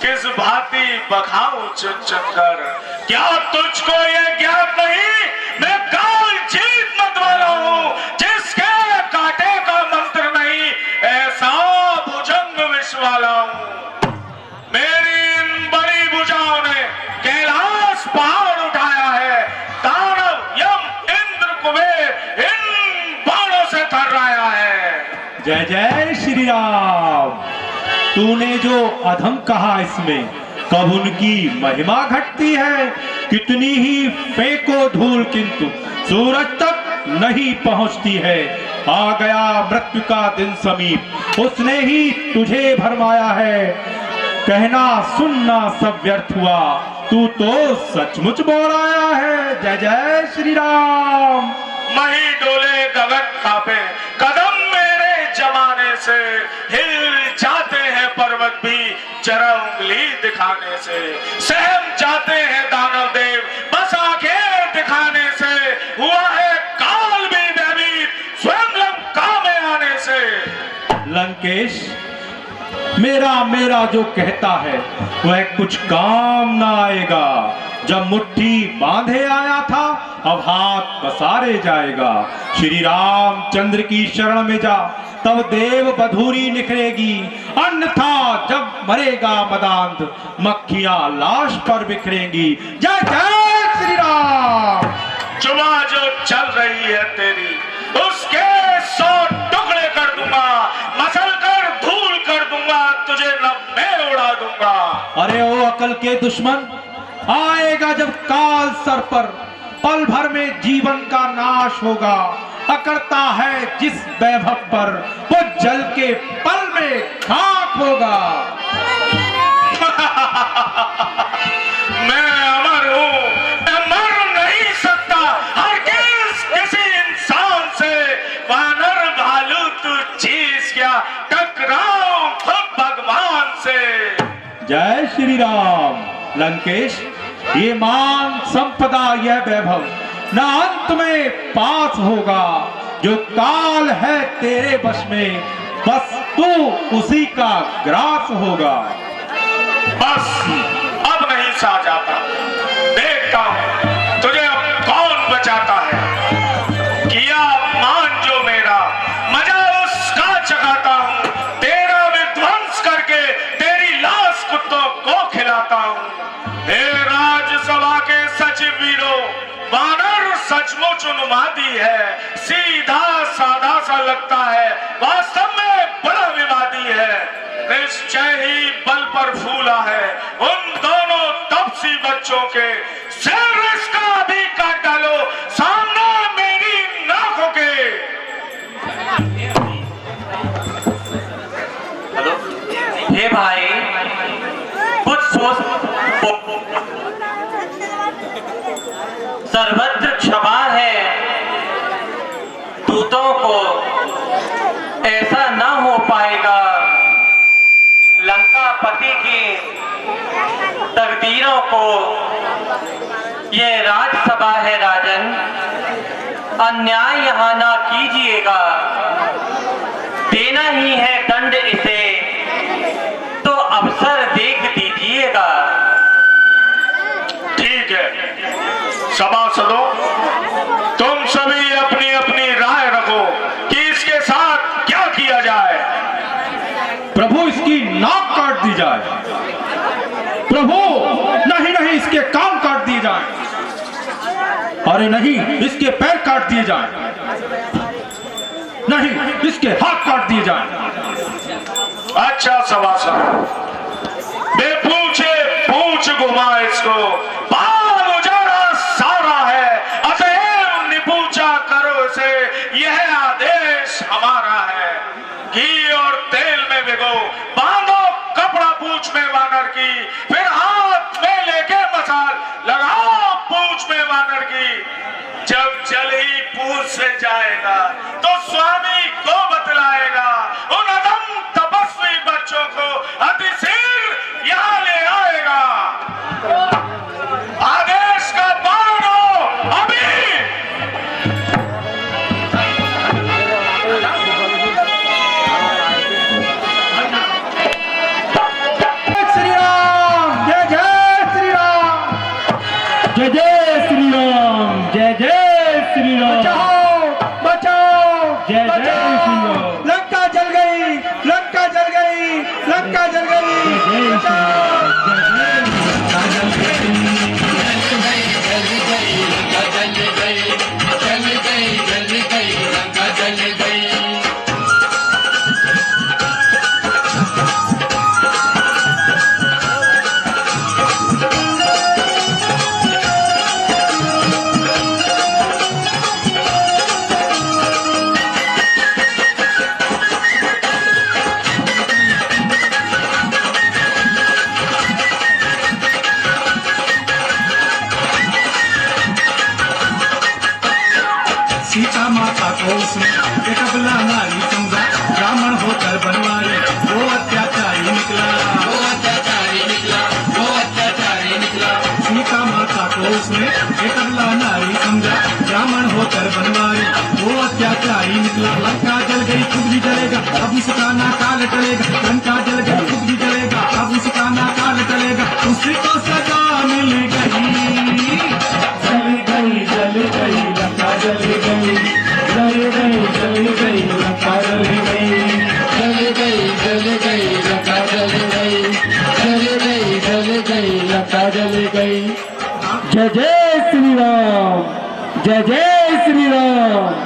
किस भांति बखाऊं चुन चुन कर। क्या तुझको ये ज्ञात नहीं, मैं काल जीत मत वाला हूँ। जिसके कांटे का मंत्र नहीं, ऐसा भुजंग विष वाला हूँ। मेरी इन बड़ी भुजाओं ने कैलाश पहाड़ उठाया है। दानव यम इंद्र कुबेर इन बाणों से थर्राया है। जय जय श्री राम। तूने जो अधम कहा इसमें कब उनकी महिमा घटती है। कितनी ही फेंको धूल किंतु सूरज तक नहीं पहुंचती है। आ गया मृत्यु का दिन समीप, उसने ही तुझे भरमाया है। कहना सुनना सब व्यर्थ हुआ, तू तो सचमुच बोल आया है। जय जय श्री राम। मही डोले गगन कांपे, कदम मेरे जमाने से। हिल जाते हैं पर्वत भी जरा उंगली दिखाने से। सहम जाते हैं दानव देव बस आंखें दिखाने से। हुआ है काल भी भयभीत स्वयं लंका में आने से। लंकेश मेरा जो कहता है वह कुछ काम ना आएगा। जब मुट्ठी बांधे आया था अब हाथ पसारे जाएगा। श्री रामचंद्र की शरण में जा तब देव बधूरी निखरेगी। अन्यथा जब मरेगा मदांध मक्खियां लाश पर बिखरेंगी। जय जय श्री राम। जुबा जो चल रही है तेरी उसके 100 टुकड़े कर दूंगा। मसल कर धूल कर दूंगा, तुझे लम्बे उड़ा दूंगा। अरे ओ अकल के दुश्मन, आएगा जब काल सर पर पल भर में जीवन का नाश होगा। अकड़ता है जिस वैभव पर वो जल के पल में खाक होगा। मैं अमर हूँ, मैं मर नहीं सकता हर किसी इंसान से। वानर भालू तू चीज क्या, टकराऊं खुद भगवान से। जय श्री राम। लंकेश ये मान संपदा यह वैभव न अंत में पास होगा। जो काल है तेरे बस में बस तू उसी का ग्रास होगा। बस अब नहीं सहा जाता, देखता हूं तुझे अब कौन बचाता है। किया मान जो मेरा मजा उसका चखाता हूं। तेरा विध्वंस करके तेरी लाश कुत्तों को खिलाता हूं। हे राज्यसभा के सचिव वीरों, वानर सचमुच उन्मादी है। सीधा साधा सा लगता है, वास्तव में बड़ा विवादी है। निश्चय ही बल पर फूला है उन दोनों तपसी बच्चों के। सिर इसका भी काट डालो सामने मेरी नाकों के। हेलो हे भाई, कुछ सोच। सर्वत्र क्षमा है, दूतों को ऐसा न हो पाएगा। लंका पति की तकदीरों को ये राज्यसभा है राजन, अन्याय यहाँ ना कीजिएगा। देना ही है दंड इसे तो अवसर देख दीजिएगा। ठीक है सभासदों, तुम सभी अपनी अपनी राय रखो कि इसके साथ क्या किया जाए। प्रभु इसकी नाक काट दी जाए। प्रभु नहीं नहीं इसके कान काट दिए जाए। अरे नहीं इसके पैर काट दिए जाए। नहीं इसके हाथ काट दिए जाए। अच्छा सभासद, बेपूछे पूछ घुमा इसको। बाल उजाड़ा सारा है, अतएव निपूछा करो इसे। यह आदेश हमारा है। घी और तेल में भिगो बांधो कपड़ा पूंछ में वानर की। फिर हाथ में लेके मसाल लगाओ पूंछ में वानर की। जब जल ही पूंछ से जाएगा तो स्वामी को बतलाएगा। उन अदम तपस्वी बच्चों को अतिशीघ्र यहाँ ले आएगा। आदेश का पालन हो अभी। श्री राम। जय जय श्री राम। जय जय श्री राम। जय जय श्री राम। बचाओ बचाओ। जय जय श्री राम। अब उसका ना काल टलेगा, लंका जल गई खुद भी जलेगा, अब उसका ना काल टलेगा, उसको सजा मिल गई। जल गई लंका जल गई, जल गई लंका जल गई, जल गई लंका जल गई, जल गई लंका जल गई। जय जय श्री राम, जय जय श्री राम।